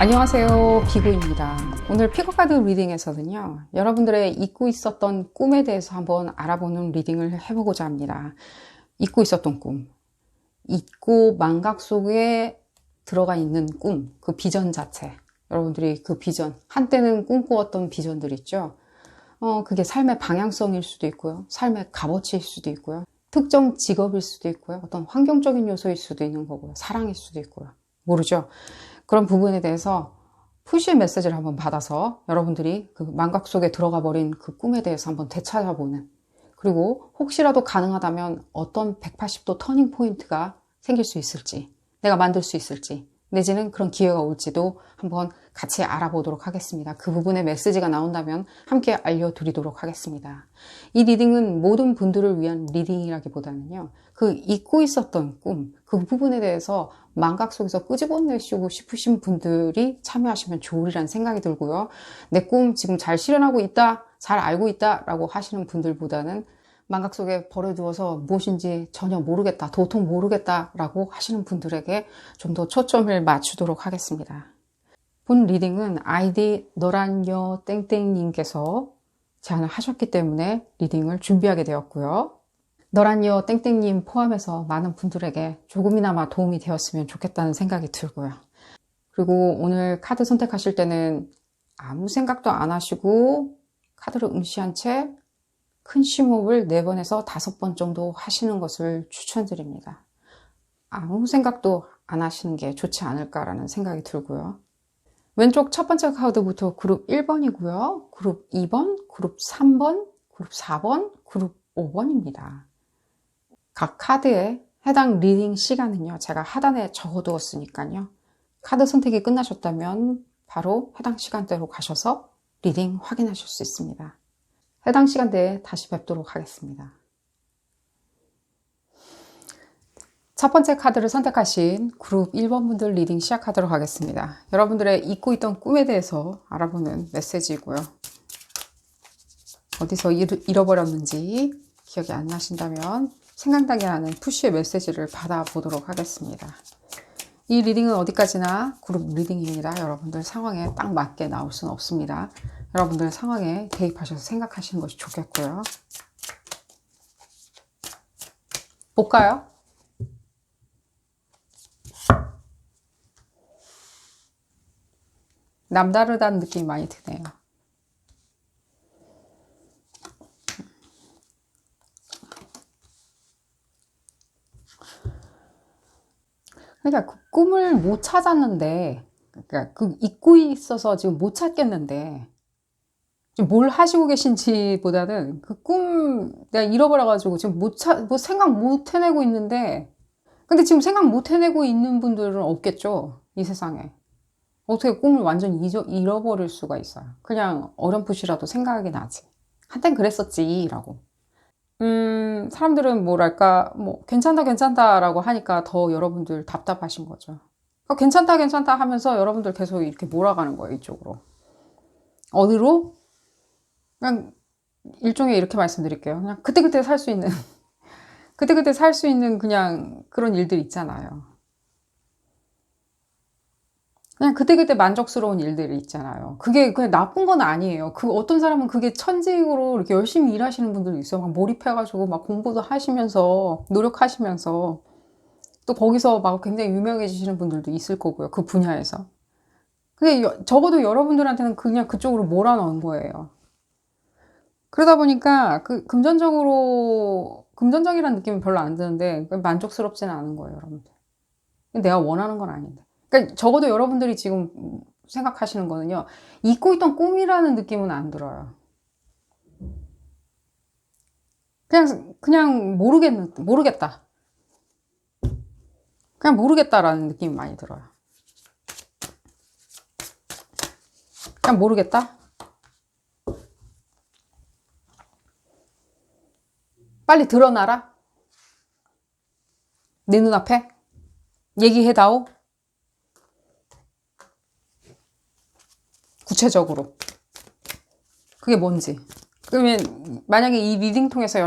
안녕하세요, 비구입니다. 오늘 피거카드 리딩에서는요, 여러분들의 잊고 있었던 꿈에 대해서 한번 알아보는 리딩을 해보고자 합니다. 잊고 있었던 꿈, 잊고 망각 속에 들어가 있는 꿈, 그 비전 자체, 여러분들이 그 비전, 한때는 꿈꾸었던 비전들 있죠. 그게 삶의 방향성일 수도 있고요, 삶의 값어치일 수도 있고요, 특정 직업일 수도 있고요, 어떤 환경적인 요소일 수도 있는 거고요, 사랑일 수도 있고요, 모르죠. 그런 부분에 대해서 푸시 메시지를 한번 받아서 여러분들이 그 망각 속에 들어가 버린 그 꿈에 대해서 한번 되찾아보는, 그리고 혹시라도 가능하다면 어떤 180도 터닝 포인트가 생길 수 있을지, 내가 만들 수 있을지, 내지는 그런 기회가 올지도 한번 같이 알아보도록 하겠습니다. 그 부분에 메시지가 나온다면 함께 알려드리도록 하겠습니다. 이 리딩은 모든 분들을 위한 리딩이라기보다는요, 그 잊고 있었던 꿈, 그 부분에 대해서 망각 속에서 끄집어내시고 싶으신 분들이 참여하시면 좋으리라는 생각이 들고요. 내 꿈 지금 잘 실현하고 있다, 잘 알고 있다 라고 하시는 분들보다는 망각 속에 버려두어서 무엇인지 전혀 모르겠다, 도통 모르겠다 라고 하시는 분들에게 좀 더 초점을 맞추도록 하겠습니다. 본 리딩은 아이디 너란여 땡땡님께서 제안을 하셨기 때문에 리딩을 준비하게 되었고요. 너란여 땡땡님 포함해서 많은 분들에게 조금이나마 도움이 되었으면 좋겠다는 생각이 들고요. 그리고 오늘 카드 선택하실 때는 아무 생각도 안 하시고 카드를 응시한 채 큰 심호흡을 4번에서 5번 정도 하시는 것을 추천드립니다. 아무 생각도 안 하시는 게 좋지 않을까라는 생각이 들고요. 왼쪽 첫 번째 카드부터 그룹 1번이고요. 그룹 2번, 그룹 3번, 그룹 4번, 그룹 5번입니다. 각 카드에 해당 리딩 시간은요, 제가 하단에 적어두었으니까요. 카드 선택이 끝나셨다면 바로 해당 시간대로 가셔서 리딩 확인하실 수 있습니다. 해당 시간대에 다시 뵙도록 하겠습니다. 첫 번째 카드를 선택하신 그룹 1번 분들 리딩 시작하도록 하겠습니다. 여러분들의 잊고 있던 꿈에 대해서 알아보는 메시지이고요. 어디서 잃어버렸는지 기억이 안 나신다면 생각나게 하는 푸시의 메시지를 받아보도록 하겠습니다. 이 리딩은 어디까지나 그룹 리딩입니다. 여러분들 상황에 딱 맞게 나올 수는 없습니다. 여러분들 상황에 대입하셔서 생각하시는 것이 좋겠고요. 볼까요? 남다르다는 느낌이 많이 드네요. 그러니까 그 꿈을 못 찾았는데, 그러니까 그 잊고 있어서 지금 못 찾겠는데, 지금 뭘 하시고 계신지 보다는 그 꿈 내가 잃어버려가지고 지금 뭐 생각 못 해내고 있는데, 근데 지금 생각 못 해내고 있는 분들은 없겠죠, 이 세상에. 어떻게 꿈을 완전히 잃어버릴 수가 있어요. 그냥 어렴풋이라도 생각이 나지. 한땐 그랬었지 라고. 사람들은 뭐랄까, 괜찮다라고 하니까 더 여러분들 답답하신 거죠. 괜찮다 하면서 여러분들 계속 이렇게 몰아가는 거예요, 이쪽으로. 어디로? 그냥 일종의 이렇게 말씀드릴게요. 그냥 그때그때 살 수 있는, 그때그때 살 수 있는 그냥 그런 일들 있잖아요. 그냥 그때그때 만족스러운 일들이 있잖아요. 그게 그냥 나쁜 건 아니에요. 어떤 사람은 그게 천직으로 이렇게 열심히 일하시는 분들도 있어요. 막 몰입해가지고 막 공부도 하시면서, 노력하시면서, 또 거기서 막 굉장히 유명해지시는 분들도 있을 거고요. 그 분야에서. 근데 적어도 여러분들한테는 그냥 그쪽으로 몰아넣은 거예요. 그러다 보니까 금전적이라는 느낌이 별로 안 드는데, 만족스럽지는 않은 거예요, 여러분들. 내가 원하는 건 아닌데. 그러니까 적어도 여러분들이 지금 생각하시는 거는요, 잊고 있던 꿈이라는 느낌은 안 들어요. 그냥 모르겠다. 그냥 모르겠다라는 느낌이 많이 들어요. 그냥 모르겠다? 빨리 드러나라? 내 눈앞에? 얘기해다오? 구체적으로. 그게 뭔지. 그러면 만약에 이 리딩 통해서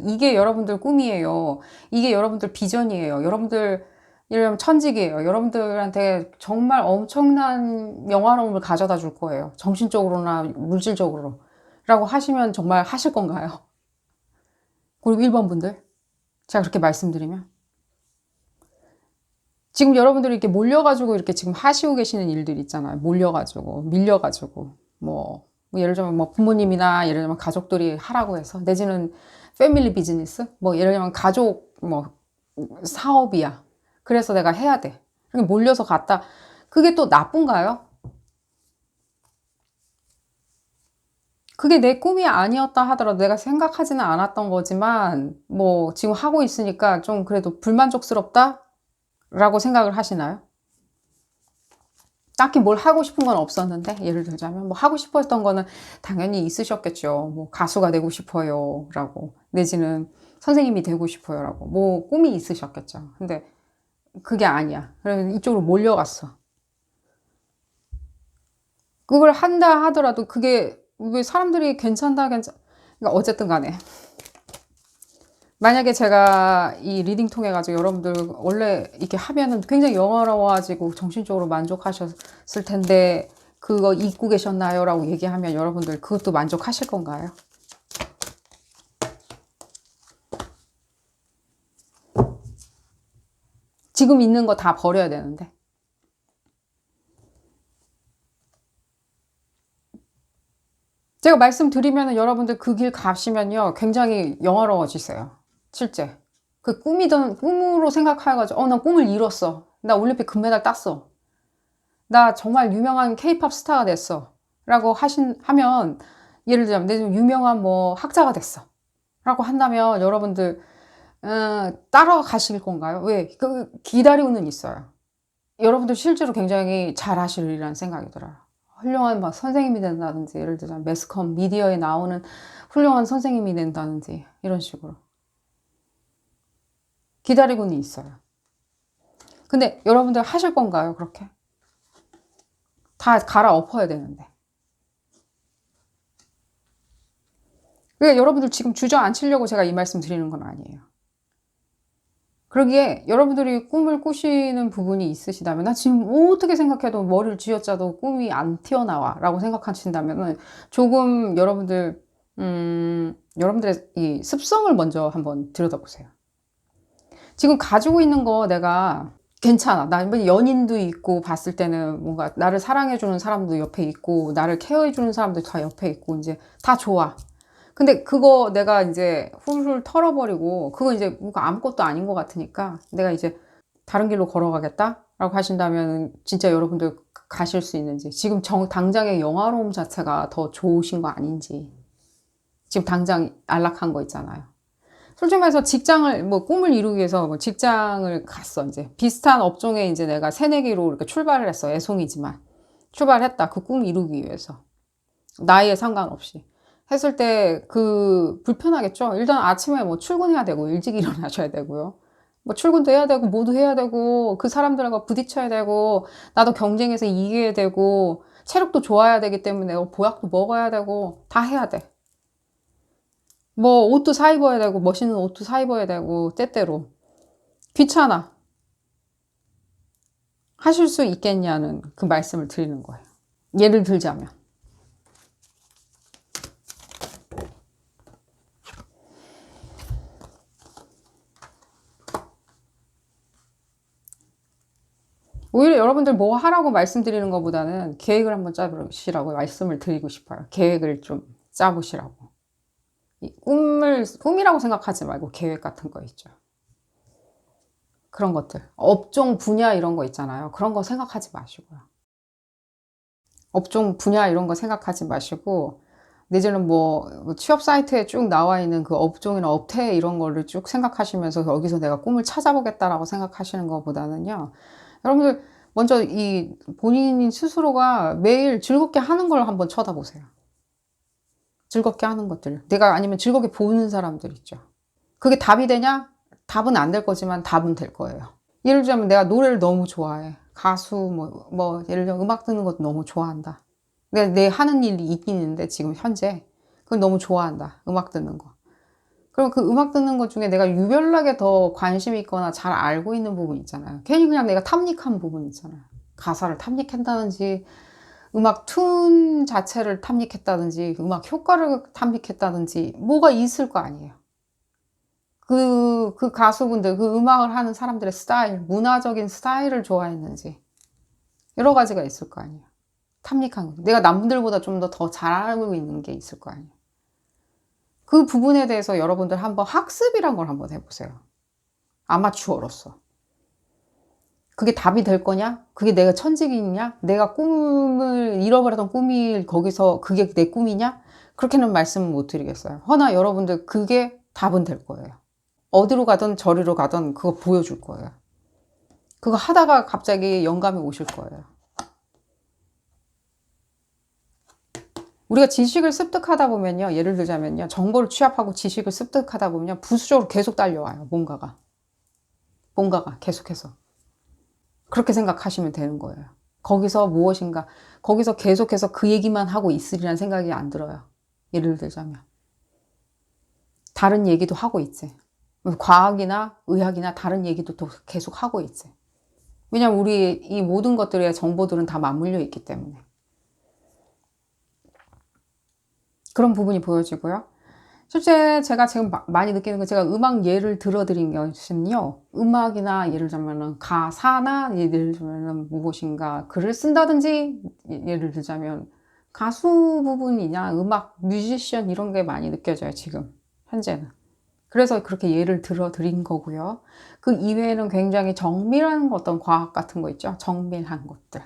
이게 여러분들 꿈이에요. 이게 여러분들 비전이에요. 여러분들 예를 들면 천직이에요. 여러분들한테 정말 엄청난 영화로움을 가져다 줄 거예요. 정신적으로나 물질적으로. 라고 하시면 정말 하실 건가요? 그리고 1번 분들. 제가 그렇게 말씀드리면. 지금 여러분들이 이렇게 몰려가지고 이렇게 지금 하시고 계시는 일들 있잖아요. 몰려가지고, 밀려가지고. 뭐 예를 들면 뭐 부모님이나 예를 들면 가족들이 하라고 해서, 내지는 패밀리 비즈니스? 뭐 예를 들면 가족, 뭐 사업이야. 그래서 내가 해야 돼. 이렇게 몰려서 갔다. 그게 또 나쁜가요? 그게 내 꿈이 아니었다 하더라도 내가 생각하지는 않았던 거지만, 뭐 지금 하고 있으니까 좀 그래도 불만족스럽다? 라고 생각을 하시나요? 딱히 뭘 하고 싶은 건 없었는데, 예를 들자면 뭐 하고 싶었던 거는 당연히 있으셨겠죠. 뭐 가수가 되고 싶어요 라고, 내지는 선생님이 되고 싶어요 라고, 뭐 꿈이 있으셨겠죠. 근데 그게 아니야. 그래서 이쪽으로 몰려갔어. 그걸 한다 하더라도 그게 왜 사람들이 그러니까 어쨌든 간에, 만약에 제가 이 리딩 통해 가지고 여러분들 원래 이렇게 하면은 굉장히 영어로워가지고 정신적으로 만족하셨을 텐데 그거 잊고 계셨나요? 라고 얘기하면 여러분들 그것도 만족하실 건가요? 지금 있는 거 다 버려야 되는데. 제가 말씀드리면 여러분들 그 길 가시면요 굉장히 영화로워지세요. 실제. 그 꿈이던 꿈으로 생각해가지고 나 꿈을 이뤘어. 나 올림픽 금메달 땄어. 나 정말 유명한 케이팝 스타가 됐어. 라고 하면, 예를 들자면, 내 좀 유명한 뭐 학자가 됐어. 라고 한다면 여러분들, 따라가실 건가요? 왜? 기다리고는 있어요. 여러분들 실제로 굉장히 잘하시리라는 생각이 들어요. 훌륭한 막 선생님이 된다든지, 예를 들자면 매스컴, 미디어에 나오는 훌륭한 선생님이 된다든지, 이런 식으로. 기다리고는 있어요. 근데 여러분들 하실 건가요? 그렇게? 다 갈아엎어야 되는데. 그러니까 여러분들 지금 주저앉히려고 제가 이 말씀 드리는 건 아니에요. 그러기에 여러분들이 꿈을 꾸시는 부분이 있으시다면, 나 지금 어떻게 생각해도 머리를 쥐어짜도 꿈이 안 튀어나와 라고 생각하신다면 조금 여러분들의 이 습성을 먼저 한번 들여다보세요. 지금 가지고 있는 거 내가 괜찮아. 나 연인도 있고 봤을 때는 뭔가 나를 사랑해주는 사람도 옆에 있고 나를 케어해주는 사람도 다 옆에 있고 이제 다 좋아. 근데 그거 내가 이제 훌훌 털어버리고 그거 이제 뭔가 아무것도 아닌 것 같으니까 내가 이제 다른 길로 걸어가겠다 라고 하신다면 진짜 여러분들 가실 수 있는지, 지금 당장의 영화로움 자체가 더 좋으신 거 아닌지, 지금 당장 안락한 거 있잖아요. 솔직히 말해서 직장을 뭐 꿈을 이루기 위해서 뭐 직장을 갔어. 이제 비슷한 업종에 이제 내가 새내기로 이렇게 출발을 했어. 애송이지만 출발했다. 그 꿈 이루기 위해서 나이에 상관없이 했을 때 그 불편하겠죠. 일단 아침에 뭐 출근해야 되고 일찍 일어나셔야 되고요. 뭐 출근도 해야 되고 뭐도 해야 되고 그 사람들과 부딪혀야 되고 나도 경쟁에서 이겨야 되고 체력도 좋아야 되기 때문에 보약도 먹어야 되고 다 해야 돼. 뭐 옷도 사 입어야 되고 멋있는 옷도 사 입어야 되고 때때로 귀찮아. 하실 수 있겠냐는 그 말씀을 드리는 거예요. 예를 들자면 오히려 여러분들 뭐 하라고 말씀드리는 것보다는 계획을 한번 짜보시라고 말씀을 드리고 싶어요. 계획을 좀 짜보시라고. 이 꿈이라고 생각하지 말고 계획 같은 거 있죠. 그런 것들. 업종 분야 이런 거 있잖아요. 그런 거 생각하지 마시고요. 업종 분야 이런 거 생각하지 마시고, 내지는 뭐 취업 사이트에 쭉 나와 있는 그 업종이나 업태 이런 거를 쭉 생각하시면서 여기서 내가 꿈을 찾아보겠다라고 생각하시는 것보다는요. 여러분들 먼저 이 본인 스스로가 매일 즐겁게 하는 걸 한번 쳐다보세요. 즐겁게 하는 것들. 내가 아니면 즐겁게 보는 사람들 있죠. 그게 답이 되냐? 답은 안 될 거지만 답은 될 거예요. 예를 들자면 내가 노래를 너무 좋아해. 가수, 예를 들면 음악 듣는 것도 너무 좋아한다. 내 하는 일이 있긴 있는데 지금 현재. 그걸 너무 좋아한다. 음악 듣는 거. 그리고 그 음악 듣는 것 중에 내가 유별나게 더 관심 있거나 잘 알고 있는 부분 있잖아요. 괜히 그냥 내가 탐닉한 부분 있잖아요. 가사를 탐닉한다든지, 음악 튠 자체를 탐닉했다든지, 음악 효과를 탐닉했다든지, 뭐가 있을 거 아니에요. 그 가수분들, 그 음악을 하는 사람들의 스타일, 문화적인 스타일을 좋아했는지, 여러 가지가 있을 거 아니에요. 탐닉한 거. 내가 남들보다 좀 더 잘 알고 있는 게 있을 거 아니에요. 그 부분에 대해서 여러분들 한번 학습이란 걸 한번 해보세요. 아마추어로서. 그게 답이 될 거냐? 그게 내가 천직이냐? 내가 꿈을, 잃어버렸던 꿈이 거기서 그게 내 꿈이냐? 그렇게는 말씀을 못 드리겠어요. 허나 여러분들 그게 답은 될 거예요. 어디로 가든 저리로 가든 그거 보여줄 거예요. 그거 하다가 갑자기 영감이 오실 거예요. 우리가 지식을 습득하다 보면요. 예를 들자면요. 정보를 취합하고 지식을 습득하다 보면 부수적으로 계속 딸려와요. 뭔가가 계속해서. 그렇게 생각하시면 되는 거예요. 거기서 무엇인가, 거기서 계속해서 그 얘기만 하고 있으리란 생각이 안 들어요. 예를 들자면. 다른 얘기도 하고 있지. 과학이나 의학이나 다른 얘기도 또 계속 하고 있지. 왜냐면 우리 이 모든 것들의 정보들은 다 맞물려 있기 때문에. 그런 부분이 보여지고요. 실제 제가 지금 많이 느끼는 건 제가 음악 예를 들어드린 것은요. 음악이나 예를 들자면은 가사나 예를 들자면은 무엇인가 글을 쓴다든지 예를 들자면 가수 부분이냐 음악 뮤지션 이런 게 많이 느껴져요. 지금 현재는. 그래서 그렇게 예를 들어드린 거고요. 그 이외에는 굉장히 정밀한 어떤 과학 같은 거 있죠. 정밀한 것들.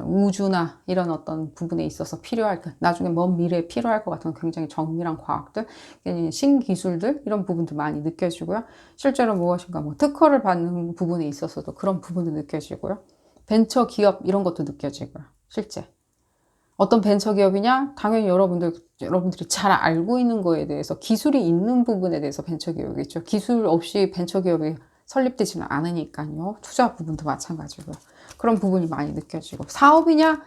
우주나 이런 어떤 부분에 있어서 필요할 것, 나중에 먼 미래에 필요할 것 같은 굉장히 정밀한 과학들, 신기술들 이런 부분도 많이 느껴지고요. 실제로 무엇인가 뭐 특허를 받는 부분에 있어서도 그런 부분도 느껴지고요. 벤처 기업 이런 것도 느껴지고요. 실제 어떤 벤처 기업이냐? 당연히 여러분들이 잘 알고 있는 거에 대해서 기술이 있는 부분에 대해서 벤처 기업이겠죠. 기술 없이 벤처 기업이 설립되지는 않으니까요. 투자 부분도 마찬가지고요. 그런 부분이 많이 느껴지고 사업이냐?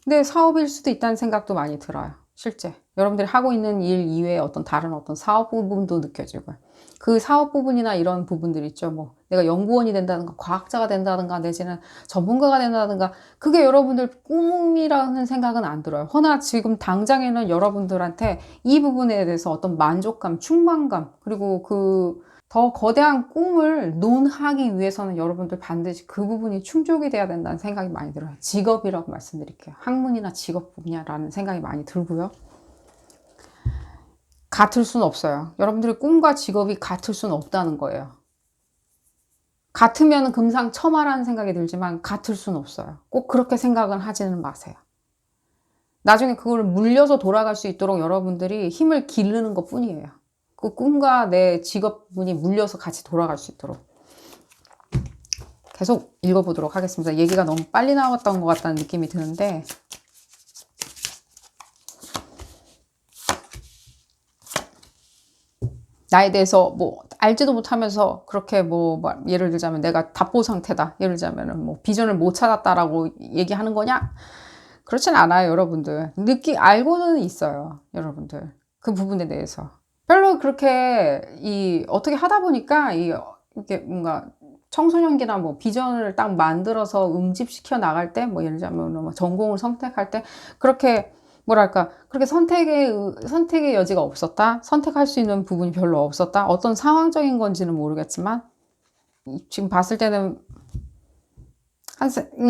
근데 사업일 수도 있다는 생각도 많이 들어요. 실제 여러분들이 하고 있는 일 이외에 어떤 다른 어떤 사업 부분도 느껴지고요. 그 사업 부분이나 이런 부분들 있죠. 뭐 내가 연구원이 된다든가 과학자가 된다든가 내지는 전문가가 된다든가 그게 여러분들 꿈이라는 생각은 안 들어요. 허나 지금 당장에는 여러분들한테 이 부분에 대해서 어떤 만족감, 충만감 그리고 그 더 거대한 꿈을 논하기 위해서는 여러분들 반드시 그 부분이 충족이 돼야 된다는 생각이 많이 들어요. 직업이라고 말씀드릴게요. 학문이나 직업 분야라는 생각이 많이 들고요. 같을 수는 없어요. 여러분들의 꿈과 직업이 같을 수는 없다는 거예요. 같으면 금상첨화라는 생각이 들지만 같을 수는 없어요. 꼭 그렇게 생각은 하지는 마세요. 나중에 그걸 물려서 돌아갈 수 있도록 여러분들이 힘을 기르는 것 뿐이에요. 그 꿈과 내 직업분이 물려서 같이 돌아갈 수 있도록. 계속 읽어보도록 하겠습니다. 얘기가 너무 빨리 나왔던 것 같다는 느낌이 드는데 나에 대해서 뭐 알지도 못하면서 그렇게 뭐 예를 들자면 내가 답보 상태다. 예를 들자면 뭐 비전을 못 찾았다라고 얘기하는 거냐? 그렇진 않아요, 여러분들. 알고는 있어요, 여러분들. 그 부분에 대해서. 별로 그렇게 어떻게 하다 보니까 이게 뭔가 청소년기나 뭐 비전을 딱 만들어서 응집시켜 나갈 때 뭐 예를 들자면 뭐 전공을 선택할 때 그렇게 뭐랄까 그렇게 선택의 여지가 없었다 선택할 수 있는 부분이 별로 없었다 어떤 상황적인 건지는 모르겠지만 지금 봤을 때는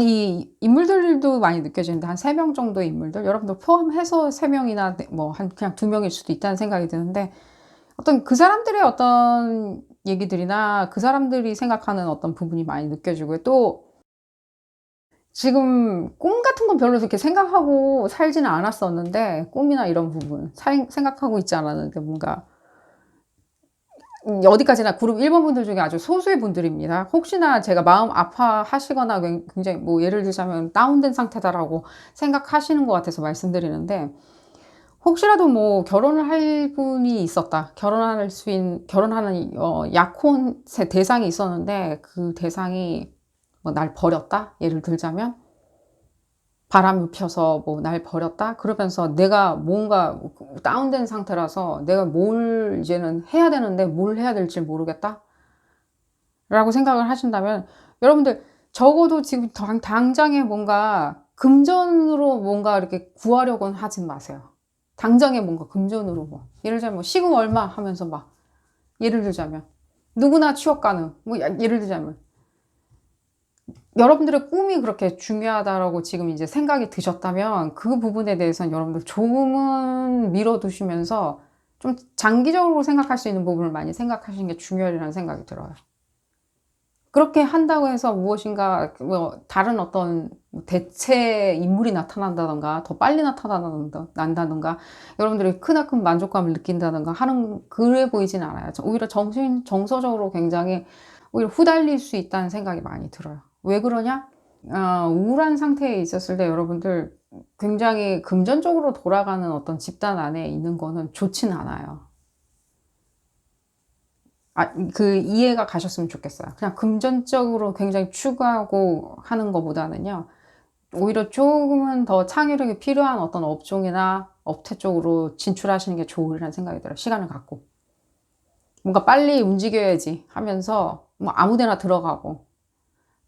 이 인물들도 많이 느껴지는데 한 3명 정도의 인물들 여러분들 포함해서 3명이나 뭐 그냥 2명일 수도 있다는 생각이 드는데 어떤 그 사람들의 어떤 얘기들이나 그 사람들이 생각하는 어떤 부분이 많이 느껴지고요. 또 지금 꿈 같은 건 별로 그렇게 생각하고 살지는 않았었는데 꿈이나 이런 부분 생각하고 있지 않았는데 뭔가 어디까지나 그룹 1번 분들 중에 아주 소수의 분들입니다. 혹시나 제가 마음 아파하시거나 굉장히 뭐 예를 들자면 다운된 상태다라고 생각하시는 것 같아서 말씀드리는데 혹시라도 뭐 결혼을 할 분이 있었다. 결혼하는 약혼 대상이 있었는데 그 대상이 뭐 날 버렸다. 예를 들자면 바람이 펴서 뭐 날 버렸다? 그러면서 내가 뭔가 다운된 상태라서 내가 뭘 이제는 해야 되는데 뭘 해야 될지 모르겠다? 라고 생각을 하신다면 여러분들 적어도 지금 당장에 뭔가 금전으로 뭔가 이렇게 구하려고는 하지 마세요. 당장에 뭔가 금전으로 뭐 예를 들자면 뭐 시급 얼마 하면서 막 예를 들자면 누구나 취업 가능 뭐 예를 들자면 여러분들의 꿈이 그렇게 중요하다라고 지금 이제 생각이 드셨다면 그 부분에 대해서는 여러분들 조금은 밀어두시면서 좀 장기적으로 생각할 수 있는 부분을 많이 생각하시는 게 중요하다는 생각이 들어요. 그렇게 한다고 해서 무엇인가 뭐 다른 어떤 대체 인물이 나타난다던가 더 빨리 나타난다던가 여러분들이 크나큰 만족감을 느낀다던가 하는 그래 보이진 않아요. 오히려 정서적으로 굉장히 오히려 후달릴 수 있다는 생각이 많이 들어요. 왜 그러냐? 우울한 상태에 있었을 때 여러분들 굉장히 금전적으로 돌아가는 어떤 집단 안에 있는 거는 좋진 않아요. 그 이해가 가셨으면 좋겠어요. 그냥 금전적으로 굉장히 추구하고 하는 것보다는요. 오히려 조금은 더 창의력이 필요한 어떤 업종이나 업태 쪽으로 진출하시는 게 좋으리라는 생각이 들어요. 시간을 갖고. 뭔가 빨리 움직여야지 하면서 뭐 아무 데나 들어가고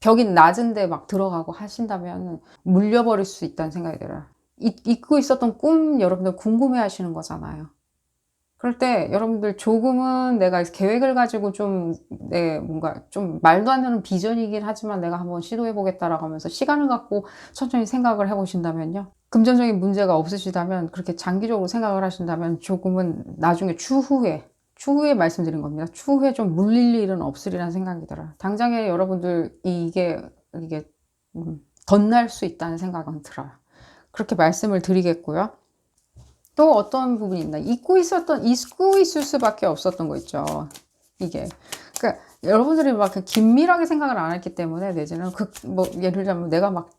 벽이 낮은데 막 들어가고 하신다면 물려버릴 수 있다는 생각이 들어요. 잊고 있었던 꿈 여러분들 궁금해 하시는 거잖아요. 그럴 때 여러분들 조금은 내가 계획을 가지고 뭔가 좀 말도 안 되는 비전이긴 하지만 내가 한번 시도해 보겠다라고 하면서 시간을 갖고 천천히 생각을 해 보신다면요. 금전적인 문제가 없으시다면 그렇게 장기적으로 생각을 하신다면 조금은 나중에 추후에 말씀드린 겁니다. 추후에 좀 물릴 일은 없으리라는 생각이 들어요. 당장에 여러분들 이게 덧날 수 있다는 생각은 들어요. 그렇게 말씀을 드리겠고요. 또 어떤 부분이 있나? 잊고 있을 수밖에 없었던 거 있죠. 이게. 그러니까 여러분들이 막 긴밀하게 생각을 안 했기 때문에 내지는 뭐 예를 들자면 내가 막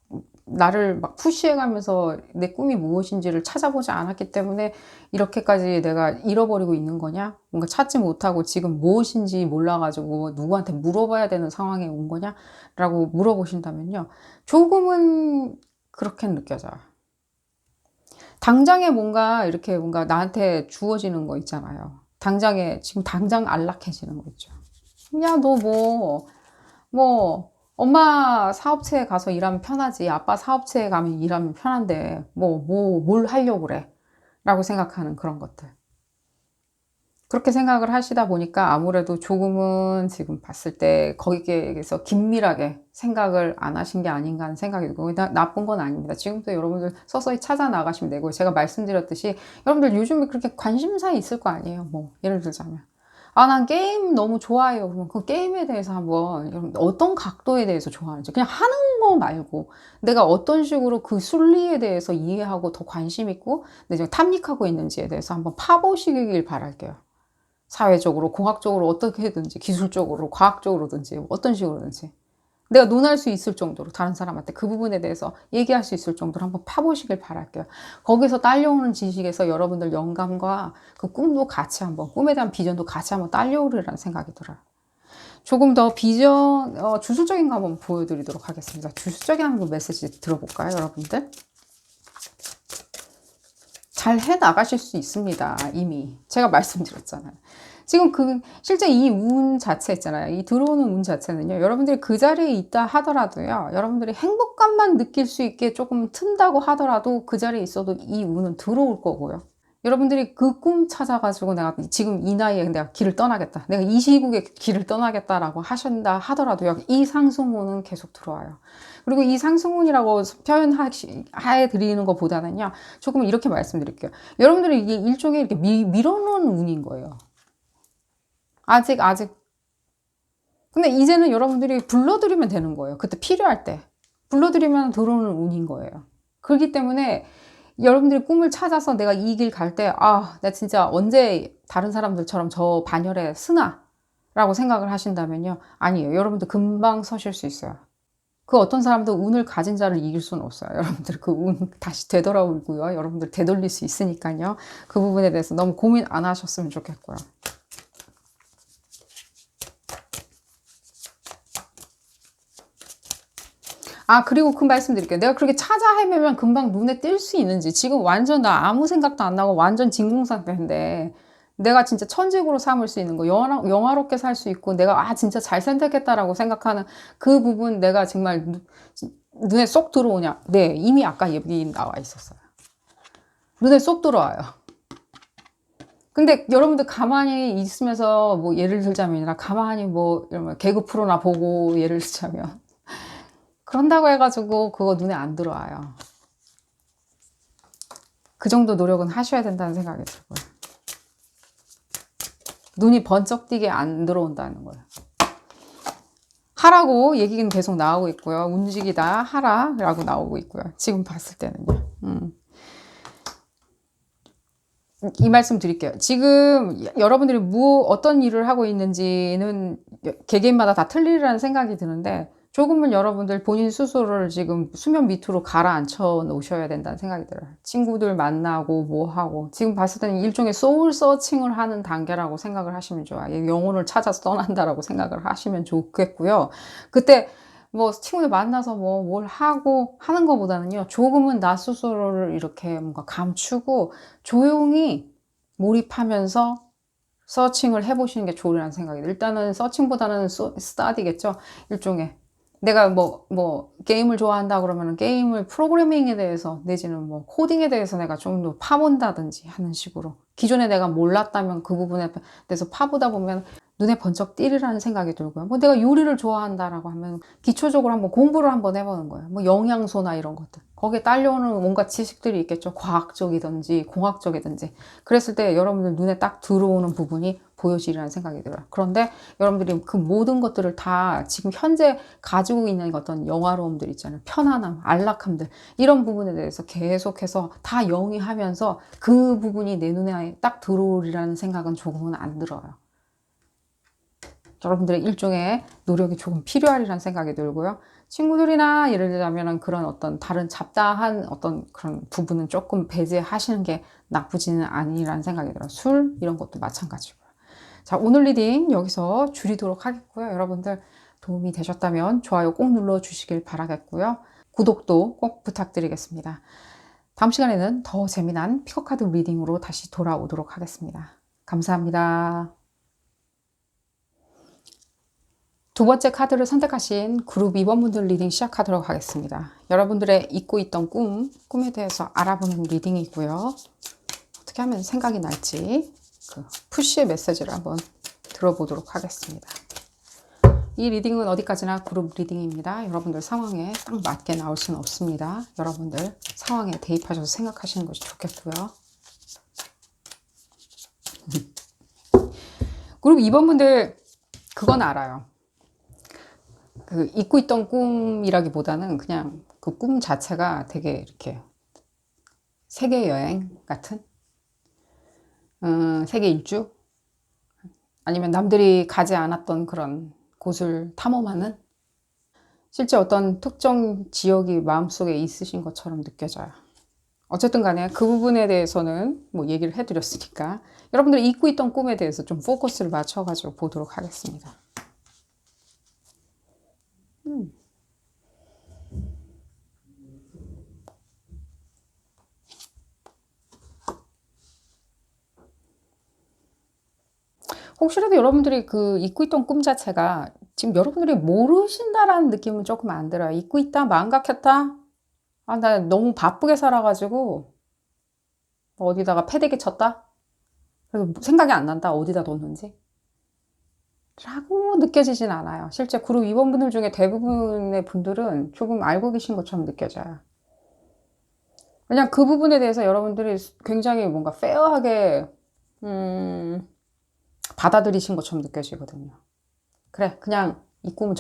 나를 막 푸시해가면서 내 꿈이 무엇인지를 찾아보지 않았기 때문에 이렇게까지 내가 잃어버리고 있는 거냐? 뭔가 찾지 못하고 지금 무엇인지 몰라가지고 누구한테 물어봐야 되는 상황에 온 거냐? 라고 물어보신다면요. 조금은 그렇게 느껴져요. 당장에 뭔가 나한테 주어지는 거 있잖아요. 지금 당장 안락해지는 거 있죠. 야, 너 엄마 사업체에 가서 일하면 편하지. 아빠 사업체에 가면 일하면 편한데, 뭘 하려고 그래. 라고 생각하는 그런 것들. 그렇게 생각을 하시다 보니까 아무래도 조금은 지금 봤을 때 거기에서 긴밀하게 생각을 안 하신 게 아닌가 하는 생각이 들고 나쁜 건 아닙니다. 지금도 여러분들 서서히 찾아 나가시면 되고 제가 말씀드렸듯이 여러분들 요즘에 그렇게 관심사 있을 거 아니에요. 뭐 예를 들자면 난 게임 너무 좋아해요. 그러면 그 게임에 대해서 한번 여러분들 어떤 각도에 대해서 좋아하는지 그냥 하는 거 말고 내가 어떤 식으로 그 순리에 대해서 이해하고 더 관심 있고 내가 탐닉하고 있는지에 대해서 한번 파보시길 바랄게요. 사회적으로, 공학적으로 어떻게든지, 기술적으로, 과학적으로든지, 어떤 식으로든지. 내가 논할 수 있을 정도로 다른 사람한테 그 부분에 대해서 얘기할 수 있을 정도로 한번 파보시길 바랄게요. 거기서 딸려오는 지식에서 여러분들 영감과 그 꿈도 같이 한번, 꿈에 대한 비전도 같이 한번 딸려오리라는 생각이 들어요. 조금 더 주술적인 거 한번 보여드리도록 하겠습니다. 주술적인 한번 메시지 들어볼까요, 여러분들? 잘 해 나가실 수 있습니다. 이미 제가 말씀드렸잖아요. 지금 실제 이 운 자체 있잖아요. 이 들어오는 운 자체는요. 여러분들이 그 자리에 있다 하더라도요. 여러분들이 행복감만 느낄 수 있게 조금 튼다고 하더라도 그 자리에 있어도 이 운은 들어올 거고요. 여러분들이 그 꿈 찾아가지고 내가 지금 이 나이에 내가 길을 떠나겠다. 내가 이 시국에 길을 떠나겠다라고 하신다 하더라도요. 이 상승운은 계속 들어와요. 그리고 이 상승운이라고 표현해 드리는 것보다는요. 조금 이렇게 말씀드릴게요. 여러분들이 이게 일종의 이렇게 밀어놓은 운인 거예요. 아직. 근데 이제는 여러분들이 불러드리면 되는 거예요. 그때 필요할 때. 불러드리면 들어오는 운인 거예요. 그렇기 때문에 여러분들이 꿈을 찾아서 내가 이 길 갈 때, 나 진짜 언제 다른 사람들처럼 저 반열에 쓰나? 라고 생각을 하신다면요. 아니에요. 여러분들 금방 서실 수 있어요. 그 어떤 사람도 운을 가진 자를 이길 수는 없어요. 여러분들 그 운 다시 되돌아오고요. 여러분들 되돌릴 수 있으니까요. 그 부분에 대해서 너무 고민 안 하셨으면 좋겠고요. 그리고 그 말씀 드릴게요. 내가 그렇게 찾아 헤매면 금방 눈에 띌 수 있는지. 지금 완전 나 아무 생각도 안 나고 완전 진공 상태인데, 내가 진짜 천직으로 삼을 수 있는 거, 영화롭게 살 수 있고, 내가 진짜 잘 선택했다라고 생각하는 그 부분 내가 정말 눈에 쏙 들어오냐? 네, 이미 아까 여기 나와 있었어요. 눈에 쏙 들어와요. 근데 여러분들 가만히 있으면서 뭐 예를 들자면이라 가만히 뭐 이런 개그 프로나 보고 예를 들자면 그런다고 해가지고 그거 눈에 안 들어와요. 그 정도 노력은 하셔야 된다는 생각이 들고요. 눈이 번쩍 띄게 안 들어온다는 거예요. 하라고 얘기는 계속 나오고 있고요. 움직이다 하라라고 나오고 있고요. 지금 봤을 때는요. 이 말씀 드릴게요. 지금 여러분들이 어떤 일을 하고 있는지는 개개인마다 다 틀리라는 생각이 드는데, 조금은 여러분들 본인 스스로를 지금 수면 밑으로 가라앉혀 놓으셔야 된다는 생각이 들어요. 친구들 만나고 뭐 하고, 지금 봤을 때는 일종의 소울 서칭을 하는 단계라고 생각을 하시면 좋아요. 영혼을 찾아서 떠난다라고 생각을 하시면 좋겠고요. 그때 뭐 친구들 만나서 뭐 뭘 하고 하는 것보다는요, 조금은 나 스스로를 이렇게 뭔가 감추고 조용히 몰입하면서 서칭을 해보시는 게 좋으라는 생각이 들어요. 일단은 서칭보다는 스타디겠죠. 일종의 내가 뭐 게임을 좋아한다 그러면 게임을 프로그래밍에 대해서 내지는 뭐 코딩에 대해서 내가 좀 더 파본다든지 하는 식으로, 기존에 내가 몰랐다면 그 부분에 대해서 파보다 보면 눈에 번쩍 띄리라는 생각이 들고요. 뭐 내가 요리를 좋아한다라고 하면 기초적으로 한번 공부를 한번 해보는 거예요. 뭐 영양소나 이런 것들. 거기에 딸려오는 뭔가 지식들이 있겠죠. 과학적이든지 공학적이든지. 그랬을 때 여러분들 눈에 딱 들어오는 부분이 보여지리라는 생각이 들어요. 그런데 여러분들이 그 모든 것들을 다 지금 현재 가지고 있는 어떤 영화로움들 있잖아요. 편안함, 안락함들. 이런 부분에 대해서 계속해서 다 영위하면서 그 부분이 내 눈에 딱 들어오리라는 생각은 조금은 안 들어요. 여러분들의 일종의 노력이 조금 필요하리라는 생각이 들고요. 친구들이나 예를 들자면 그런 어떤 다른 잡다한 어떤 그런 부분은 조금 배제하시는 게 나쁘지는 아니라는 생각이 들어요. 술 이런 것도 마찬가지고요. 자, 오늘 리딩 여기서 줄이도록 하겠고요. 여러분들 도움이 되셨다면 좋아요 꼭 눌러주시길 바라겠고요. 구독도 꼭 부탁드리겠습니다. 다음 시간에는 더 재미난 피거카드 리딩으로 다시 돌아오도록 하겠습니다. 감사합니다. 두 번째 카드를 선택하신 그룹 2번분들 리딩 시작하도록 하겠습니다. 여러분들의 잊고 있던 꿈에 대해서 알아보는 리딩이고요. 어떻게 하면 생각이 날지 그 푸시의 메시지를 한번 들어보도록 하겠습니다. 이 리딩은 어디까지나 그룹 리딩입니다. 여러분들 상황에 딱 맞게 나올 수는 없습니다. 여러분들 상황에 대입하셔서 생각하시는 것이 좋겠고요. 그룹 2번분들 그건 알아요. 그 잊고 있던 꿈이라기보다는 그냥 그 꿈 자체가 되게 이렇게 세계 여행 같은 세계 일주 아니면 남들이 가지 않았던 그런 곳을 탐험하는, 실제 어떤 특정 지역이 마음속에 있으신 것처럼 느껴져요. 어쨌든 간에 그 부분에 대해서는 뭐 얘기를 해드렸으니까 여러분들이 잊고 있던 꿈에 대해서 좀 포커스를 맞춰가지고 보도록 하겠습니다. 혹시라도 여러분들이 그 잊고 있던 꿈 자체가 지금 여러분들이 모르신다라는 느낌은 조금 안 들어요. 잊고 있다, 망각했다. 나 너무 바쁘게 살아가지고 어디다가 패대기 쳤다. 그래서 생각이 안 난다. 어디다 뒀는지. 라고 느껴지진 않아요. 실제 그룹 2번 분들 중에 대부분의 분들은 조금 알고 계신 것처럼 느껴져요. 그냥 그 부분에 대해서 여러분들이 굉장히 뭔가 페어하게 받아들이신 것처럼 느껴지거든요. 그래, 그냥 이 꿈은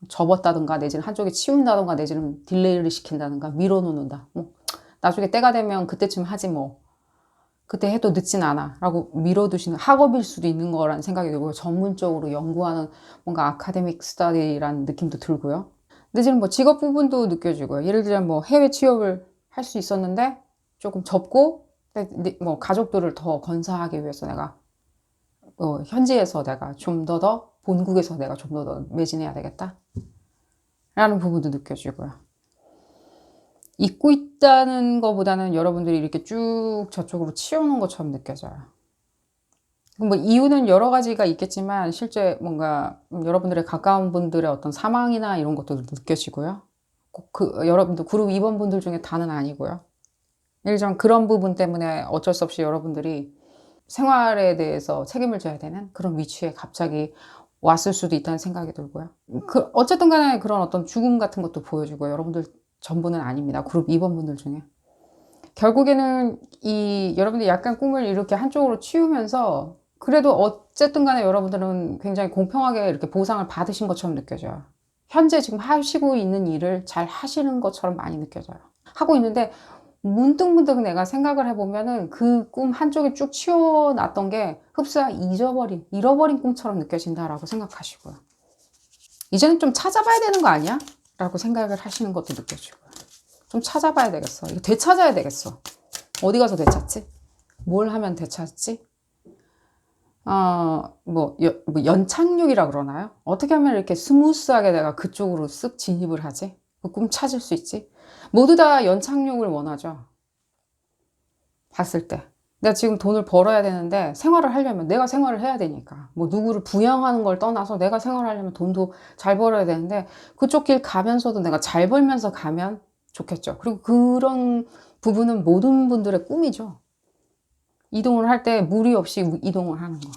접었다든가 내지는 한쪽에 치운다든가 내지는 딜레이를 시킨다든가 밀어놓는다. 뭐 나중에 때가 되면 그때쯤 하지 뭐. 그때 해도 늦진 않아 라고 밀어두시는 학업일 수도 있는 거라는 생각이 들고요. 전문적으로 연구하는 뭔가 아카데믹 스터디라는 느낌도 들고요. 내지는 뭐 직업 부분도 느껴지고요. 예를 들면 뭐 해외 취업을 할 수 있었는데 조금 접고 뭐 가족들을 더 건사하기 위해서 내가 현지에서 내가 좀 더 본국에서 내가 좀 더 매진해야 되겠다 라는 부분도 느껴지고요. 잊고 있다는 것보다는 여러분들이 이렇게 쭉 저쪽으로 치우는 것처럼 느껴져요. 뭐 이유는 여러 가지가 있겠지만 실제 뭔가 여러분들의 가까운 분들의 어떤 사망이나 이런 것도 느껴지고요. 꼭 여러분들 그룹 2번 분들 중에 다는 아니고요. 일정 그런 부분 때문에 어쩔 수 없이 여러분들이 생활에 대해서 책임을 져야 되는 그런 위치에 갑자기 왔을 수도 있다는 생각이 들고요. 어쨌든 간에 그런 어떤 죽음 같은 것도 보여주고요. 여러분들 전부는 아닙니다. 그룹 2번 분들 중에. 결국에는 여러분들이 약간 꿈을 이렇게 한쪽으로 치우면서 그래도 어쨌든 간에 여러분들은 굉장히 공평하게 이렇게 보상을 받으신 것처럼 느껴져요. 현재 지금 하시고 있는 일을 잘 하시는 것처럼 많이 느껴져요. 하고 있는데 문득문득 내가 생각을 해보면은 그 꿈 한쪽에 쭉 치워놨던 게 흡사 잃어버린 꿈처럼 느껴진다라고 생각하시고요. 이제는 좀 찾아봐야 되는 거 아니야? 라고 생각을 하시는 것도 느껴지고요. 좀 찾아봐야 되겠어. 이거 되찾아야 되겠어. 어디 가서 되찾지? 뭘 하면 되찾지? 연착륙이라 그러나요? 어떻게 하면 이렇게 스무스하게 내가 그쪽으로 쓱 진입을 하지? 그 꿈 찾을 수 있지? 모두 다 연착륙을 원하죠. 봤을 때. 내가 지금 돈을 벌어야 되는데 생활을 하려면 내가 생활을 해야 되니까. 뭐 누구를 부양하는 걸 떠나서 내가 생활을 하려면 돈도 잘 벌어야 되는데 그쪽 길 가면서도 내가 잘 벌면서 가면 좋겠죠. 그리고 그런 부분은 모든 분들의 꿈이죠. 이동을 할 때 무리 없이 이동을 하는 거.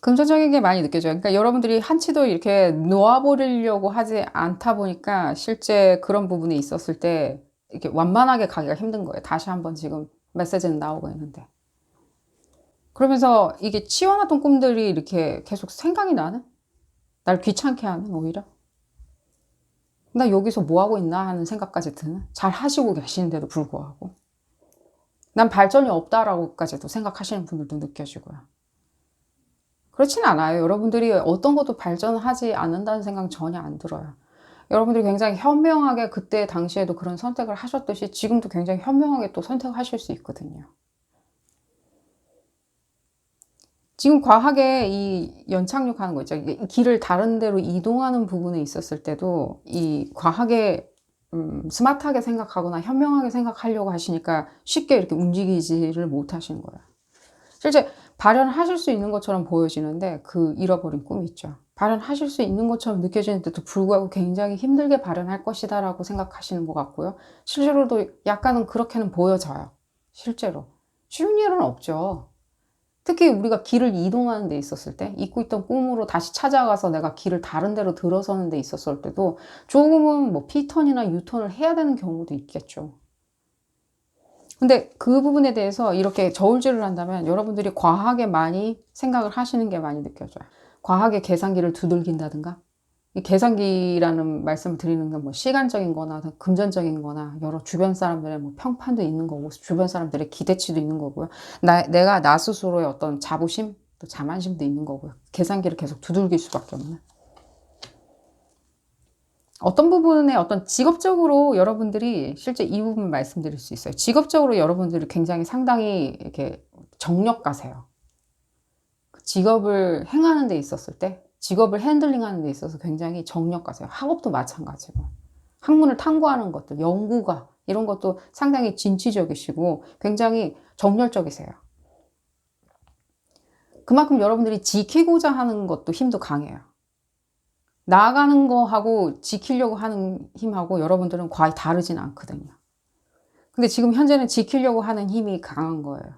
금전적인 게 많이 느껴져요. 그러니까 여러분들이 한치도 이렇게 놓아버리려고 하지 않다 보니까 실제 그런 부분이 있었을 때 이렇게 완만하게 가기가 힘든 거예요. 다시 한번 지금 메시지는 나오고 있는데. 그러면서 이게 치워놨던 꿈들이 이렇게 계속 생각이 나는? 날 귀찮게 하는 오히려? 나 여기서 뭐 하고 있나 하는 생각까지 드는? 잘 하시고 계시는데도 불구하고. 난 발전이 없다라고까지도 생각하시는 분들도 느껴지고요. 그렇진 않아요. 여러분들이 어떤 것도 발전하지 않는다는 생각 전혀 안 들어요. 여러분들이 굉장히 현명하게 그때 당시에도 그런 선택을 하셨듯이 지금도 굉장히 현명하게 또 선택하실 수 있거든요. 지금 과하게 이 연착륙하는 거 있죠. 이 길을 다른 데로 이동하는 부분에 있었을 때도 이 과하게 스마트하게 생각하거나 현명하게 생각하려고 하시니까 쉽게 이렇게 움직이지를 못하시는 거예요. 실제 발현하실 수 있는 것처럼 보여지는데 그 잃어버린 꿈이 있죠. 발현하실 수 있는 것처럼 느껴지는데도 불구하고 굉장히 힘들게 발현할 것이다 라고 생각하시는 것 같고요. 실제로도 약간은 그렇게는 보여져요. 실제로. 쉬운 일은 없죠. 특히 우리가 길을 이동하는 데 있었을 때, 잊고 있던 꿈으로 다시 찾아가서 내가 길을 다른 데로 들어서는 데 있었을 때도 조금은 뭐 P턴이나 U턴을 해야 되는 경우도 있겠죠. 근데 그 부분에 대해서 이렇게 저울질을 한다면 여러분들이 과하게 많이 생각을 하시는 게 많이 느껴져요. 과하게 계산기를 두들긴다든가. 이 계산기라는 말씀을 드리는 건 뭐 시간적인 거나 금전적인 거나 여러 주변 사람들의 뭐 평판도 있는 거고 주변 사람들의 기대치도 있는 거고요. 내가 나 스스로의 어떤 자부심, 또 자만심도 있는 거고요. 계산기를 계속 두들길 수밖에 없는. 어떤 부분에 어떤 직업적으로 여러분들이 실제 이 부분 말씀드릴 수 있어요. 직업적으로 여러분들이 굉장히 상당히 이렇게 정력가세요. 직업을 행하는 데 있었을 때, 직업을 핸들링하는 데 있어서 굉장히 정력가세요. 학업도 마찬가지고. 학문을 탐구하는 것들, 연구가 이런 것도 상당히 진취적이시고 굉장히 정열적이세요. 그만큼 여러분들이 지키고자 하는 것도 힘도 강해요. 나아가는 거하고 지키려고 하는 힘하고 여러분들은 거의 다르진 않거든요. 근데 지금 현재는 지키려고 하는 힘이 강한 거예요.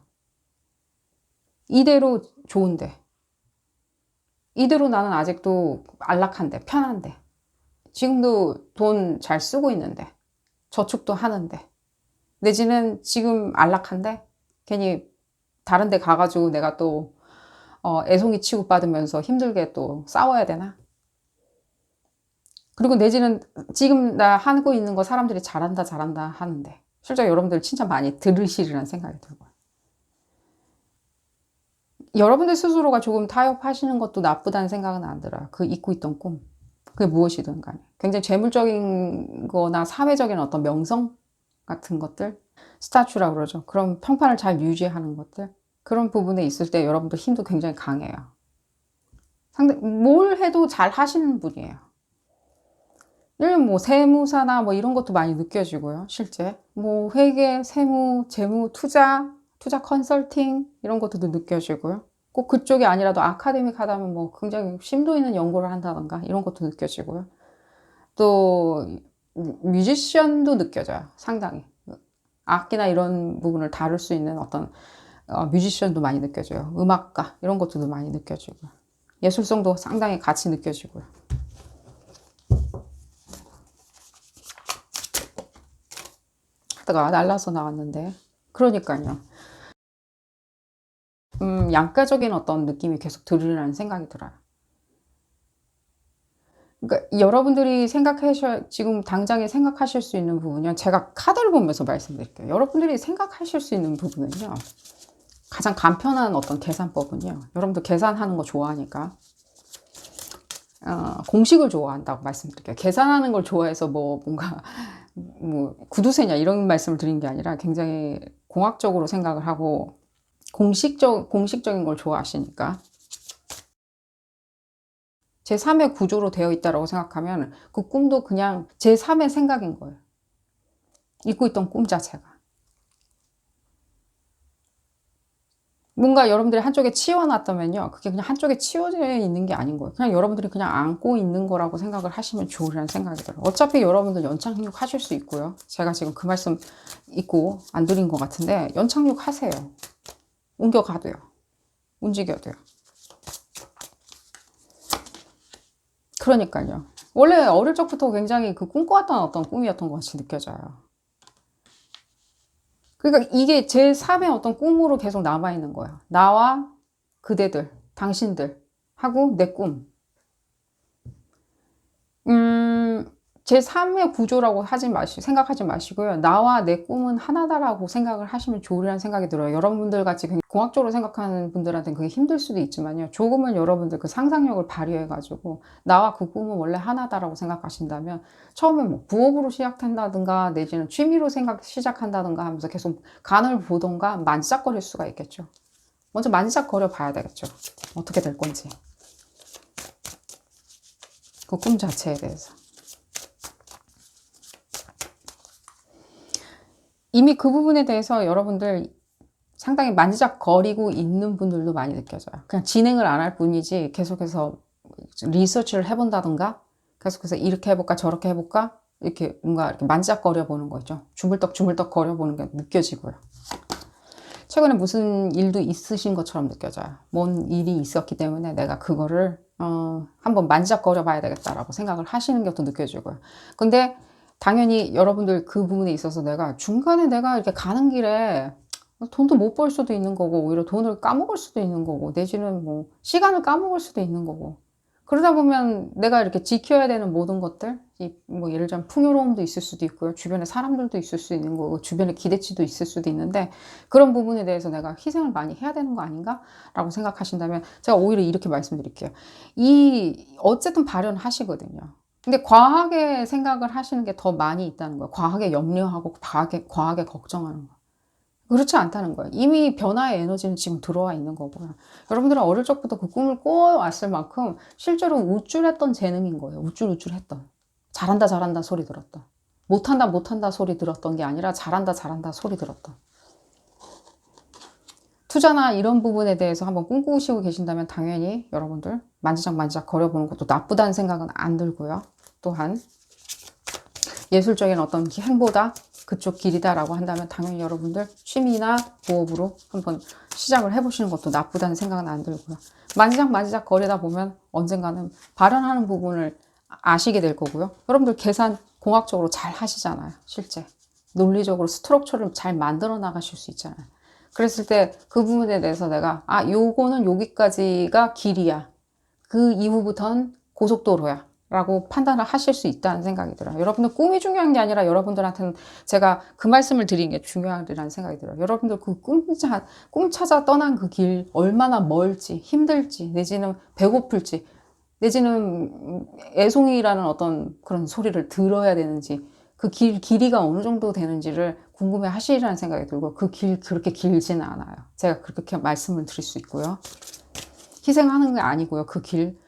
이대로 좋은데. 이대로 나는 아직도 안락한데, 편한데. 지금도 돈 잘 쓰고 있는데. 저축도 하는데. 내지는 지금 안락한데, 괜히 다른 데 가가지고 내가 또 애송이 취급받으면서 힘들게 또 싸워야 되나? 그리고 내지는 지금 나 하고 있는 거 사람들이 잘한다 하는데 실제 여러분들 칭찬 많이 들으시리라는 생각이 들고요. 여러분들 스스로가 조금 타협하시는 것도 나쁘다는 생각은 안 들어요. 그 잊고 있던 꿈. 그게 무엇이든 간에. 굉장히 재물적인 거나 사회적인 어떤 명성 같은 것들. 스타츄라고 그러죠. 그런 평판을 잘 유지하는 것들. 그런 부분에 있을 때 여러분들 힘도 굉장히 강해요. 뭘 해도 잘 하시는 분이에요. 뭐 세무사나 뭐 이런 것도 많이 느껴지고요. 실제 뭐 회계, 세무, 재무, 투자 컨설팅 이런 것도 느껴지고요. 꼭 그쪽이 아니라도 아카데믹 하다면 뭐 굉장히 심도 있는 연구를 한다던가 이런 것도 느껴지고요. 또 뮤지션도 느껴져요. 상당히 악기나 이런 부분을 다룰 수 있는 어떤 뮤지션도 많이 느껴져요. 음악가 이런 것들도 많이 느껴지고요. 예술성도 상당히 같이 느껴지고요. 하다가 날라서 나왔는데 그러니까요. 양가적인 어떤 느낌이 계속 들으라는 생각이 들어요. 그러니까 여러분들이 지금 당장에 생각하실 수 있는 부분은 제가 카드를 보면서 말씀드릴게요. 여러분들이 생각하실 수 있는 부분은요. 가장 간편한 어떤 계산법은요. 여러분들 계산하는 거 좋아하니까 공식을 좋아한다고 말씀드릴게요. 계산하는 걸 좋아해서 뭔가 구두쇠냐 이런 말씀을 드린 게 아니라 굉장히 공학적으로 생각을 하고 공식적인 걸 좋아하시니까 제3의 구조로 되어 있다고 생각하면 그 꿈도 그냥 제3의 생각인 거예요. 잊고 있던 꿈 자체가. 뭔가 여러분들이 한쪽에 치워놨다면요. 그게 그냥 한쪽에 치워져 있는 게 아닌 거예요. 그냥 여러분들이 그냥 안고 있는 거라고 생각을 하시면 좋으라는 생각이 들어요. 어차피 여러분들 연착륙 하실 수 있고요. 제가 지금 그 말씀 잊고 안 드린 것 같은데 연착륙 하세요. 옮겨가도요. 움직여도요. 그러니까요. 원래 어릴 적부터 굉장히 그 꿈꿔왔던 어떤 꿈이었던 것 같이 느껴져요. 그러니까 이게 제3의 어떤 꿈으로 계속 남아있는 거예요. 나와 그대들, 당신들 하고 내 꿈. 제3의 구조라고 생각하지 마시고요. 나와 내 꿈은 하나다라고 생각을 하시면 좋으라는 생각이 들어요. 여러분들 같이 공학적으로 생각하는 분들한테는 그게 힘들 수도 있지만요. 조금은 여러분들 그 상상력을 발휘해가지고 나와 그 꿈은 원래 하나다라고 생각하신다면 처음에 뭐 부업으로 시작한다든가 내지는 취미로 시작한다든가 하면서 계속 간을 보던가 만지작거릴 수가 있겠죠. 먼저 만지작거려 봐야 되겠죠. 어떻게 될 건지. 그 꿈 자체에 대해서. 이미 그 부분에 대해서 여러분들 상당히 만지작거리고 있는 분들도 많이 느껴져요. 그냥 진행을 안 할 뿐이지 계속해서 리서치를 해본다던가 계속해서 이렇게 해볼까 저렇게 해볼까 이렇게 뭔가 이렇게 만지작거려 보는 거죠. 주물떡 거려 보는 게 느껴지고요. 최근에 무슨 일도 있으신 것처럼 느껴져요. 뭔 일이 있었기 때문에 내가 그거를 한번 만지작거려 봐야 되겠다라고 생각을 하시는 것도 느껴지고요. 근데 당연히 여러분들 그 부분에 있어서 중간에 내가 이렇게 가는 길에 돈도 못 벌 수도 있는 거고 오히려 돈을 까먹을 수도 있는 거고 내지는 뭐 시간을 까먹을 수도 있는 거고 그러다 보면 내가 이렇게 지켜야 되는 모든 것들 뭐 예를 들면 풍요로움도 있을 수도 있고요. 주변에 사람들도 있을 수 있는 거고 주변에 기대치도 있을 수도 있는데 그런 부분에 대해서 내가 희생을 많이 해야 되는 거 아닌가? 라고 생각하신다면 제가 오히려 이렇게 말씀드릴게요. 어쨌든 발현하시거든요. 근데 과하게 생각을 하시는 게 더 많이 있다는 거예요. 과하게 염려하고 과하게 걱정하는 거. 그렇지 않다는 거예요. 이미 변화의 에너지는 지금 들어와 있는 거고요. 여러분들은 어릴 적부터 그 꿈을 꿔왔을 만큼 실제로 우쭐했던 재능인 거예요. 우쭐했던. 잘한다 소리 들었던. 못한다 소리 들었던 게 아니라 잘한다 소리 들었던. 투자나 이런 부분에 대해서 한번 꿈꾸시고 계신다면 당연히 여러분들 만지작 거려보는 것도 나쁘다는 생각은 안 들고요. 또한 예술적인 어떤 행보다 그쪽 길이다라고 한다면 당연히 여러분들 취미나 부업으로 한번 시작을 해보시는 것도 나쁘다는 생각은 안 들고요. 만지작 거리다 보면 언젠가는 발현하는 부분을 아시게 될 거고요. 여러분들 계산 공학적으로 잘 하시잖아요. 실제 논리적으로 스트럭처를 잘 만들어 나가실 수 있잖아요. 그랬을 때 그 부분에 대해서 내가 요거는 여기까지가 길이야. 그 이후부터는 고속도로야. 라고 판단을 하실 수 있다는 생각이 들어요. 여러분들 꿈이 중요한 게 아니라 여러분들한테는 제가 그 말씀을 드린 게 중요하다는 생각이 들어요. 여러분들 그 꿈 찾아 떠난 그 길 얼마나 멀지, 힘들지, 내지는 배고플지, 내지는 애송이라는 어떤 그런 소리를 들어야 되는지 그 길이가 어느 정도 되는지를 궁금해 하시리라는 생각이 들고, 그 길 그렇게 길지는 않아요. 제가 그렇게 말씀을 드릴 수 있고요. 희생하는 게 아니고요. 그 길.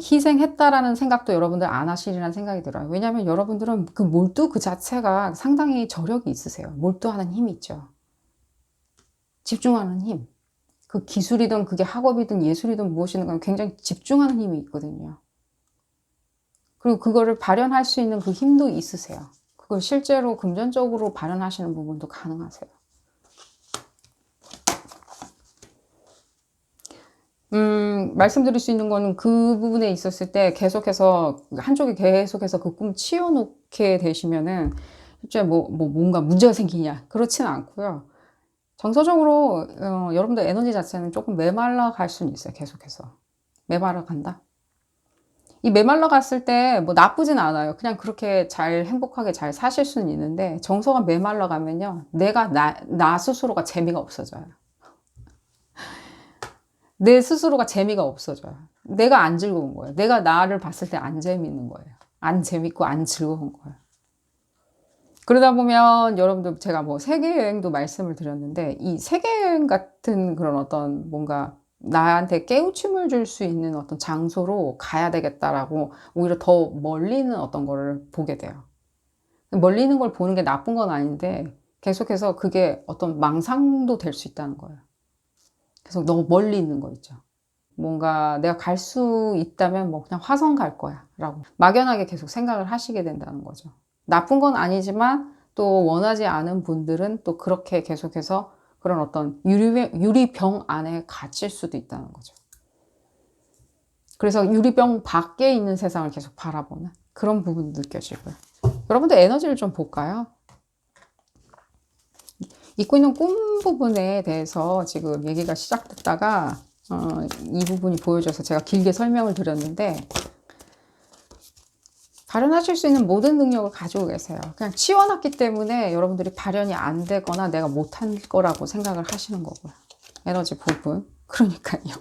희생했다라는 생각도 여러분들 안 하시리라는 생각이 들어요. 왜냐하면 여러분들은 그 몰두 그 자체가 상당히 저력이 있으세요. 몰두하는 힘이 있죠. 집중하는 힘. 그 기술이든 그게 학업이든 예술이든 무엇이든 간에 굉장히 집중하는 힘이 있거든요. 그리고 그거를 발현할 수 있는 그 힘도 있으세요. 그걸 실제로 금전적으로 발현하시는 부분도 가능하세요. 말씀드릴 수 있는 거는 그 부분에 있었을 때 계속해서 한쪽에 계속해서 그 꿈 치워놓게 되시면은 실제 뭔가 문제가 생기냐 그렇지는 않고요. 정서적으로 여러분들 에너지 자체는 조금 메말라 갈 수는 있어요. 계속해서 메말라 간다. 이 메말라 갔을 때 뭐 나쁘진 않아요. 그냥 그렇게 잘 행복하게 잘 사실 수는 있는데, 정서가 메말라 가면요, 나 스스로가 재미가 없어져요. 내 스스로가 재미가 없어져요. 내가 안 즐거운 거예요. 내가 나를 봤을 때 안 재밌는 거예요. 안 재밌고 안 즐거운 거예요. 그러다 보면 여러분들, 제가 뭐 세계여행도 말씀을 드렸는데, 이 세계여행 같은 그런 어떤 뭔가 나한테 깨우침을 줄 수 있는 어떤 장소로 가야 되겠다라고 오히려 더 멀리 있는 어떤 거를 보게 돼요. 멀리 있는 걸 보는 게 나쁜 건 아닌데, 계속해서 그게 어떤 망상도 될 수 있다는 거예요. 계속 너무 멀리 있는 거 있죠. 뭔가 내가 갈 수 있다면 뭐 그냥 화성 갈 거야 라고 막연하게 계속 생각을 하시게 된다는 거죠. 나쁜 건 아니지만 또 원하지 않은 분들은 또 그렇게 계속해서 그런 어떤 유리병 안에 갇힐 수도 있다는 거죠. 그래서 유리병 밖에 있는 세상을 계속 바라보는 그런 부분도 느껴지고요. 여러분들 에너지를 좀 볼까요? 잊고 있는 꿈 부분에 대해서 지금 얘기가 시작됐다가 이 부분이 보여져서 제가 길게 설명을 드렸는데, 발현하실 수 있는 모든 능력을 가지고 계세요. 그냥 치워놨기 때문에 여러분들이 발현이 안 되거나 내가 못한 거라고 생각을 하시는 거고요. 에너지 부분. 그러니까요.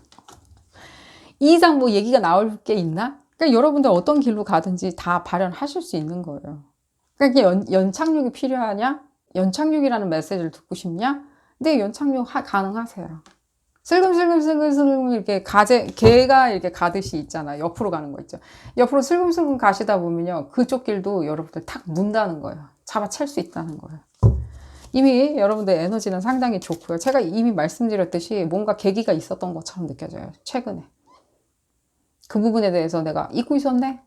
이 이상 뭐 얘기가 나올 게 있나? 그러니까 여러분들 어떤 길로 가든지 다 발현하실 수 있는 거예요. 그러니까 연착륙이 필요하냐? 연착륙이라는 메시지를 듣고 싶냐? 네, 연착륙 가능하세요. 슬금슬금 이렇게 개가 이렇게 가듯이 있잖아. 옆으로 가는 거 있죠. 옆으로 슬금슬금 가시다 보면요, 그쪽 길도 여러분들 탁 문다는 거예요. 잡아챌 수 있다는 거예요. 이미 여러분들 에너지는 상당히 좋고요. 제가 이미 말씀드렸듯이 뭔가 계기가 있었던 것처럼 느껴져요. 최근에. 그 부분에 대해서 내가 잊고 있었네?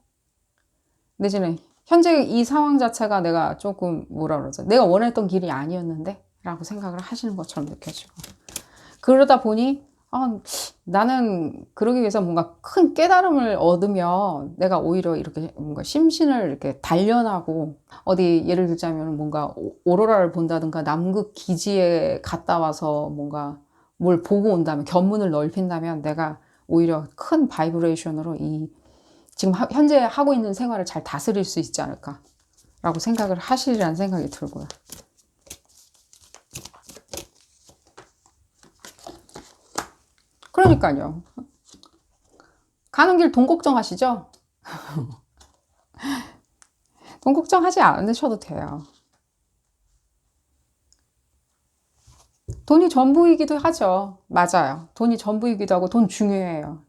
내지는 현재 이 상황 자체가 내가 조금 뭐라 그러죠? 내가 원했던 길이 아니었는데? 라고 생각을 하시는 것처럼 느껴지고. 그러다 보니 나는 그러기 위해서 뭔가 큰 깨달음을 얻으면 내가 오히려 이렇게 뭔가 심신을 이렇게 단련하고, 어디 예를 들자면 뭔가 오로라를 본다든가 남극 기지에 갔다 와서 뭔가 뭘 보고 온다면, 견문을 넓힌다면 내가 오히려 큰 바이브레이션으로 지금 현재 하고 있는 생활을 잘 다스릴 수 있지 않을까라고 생각을 하시리라는 생각이 들고요. 그러니까요. 가는 길 돈 걱정하시죠? 돈 걱정하지 않으셔도 돼요. 돈이 전부이기도 하죠. 맞아요. 돈이 전부이기도 하고 돈 중요해요.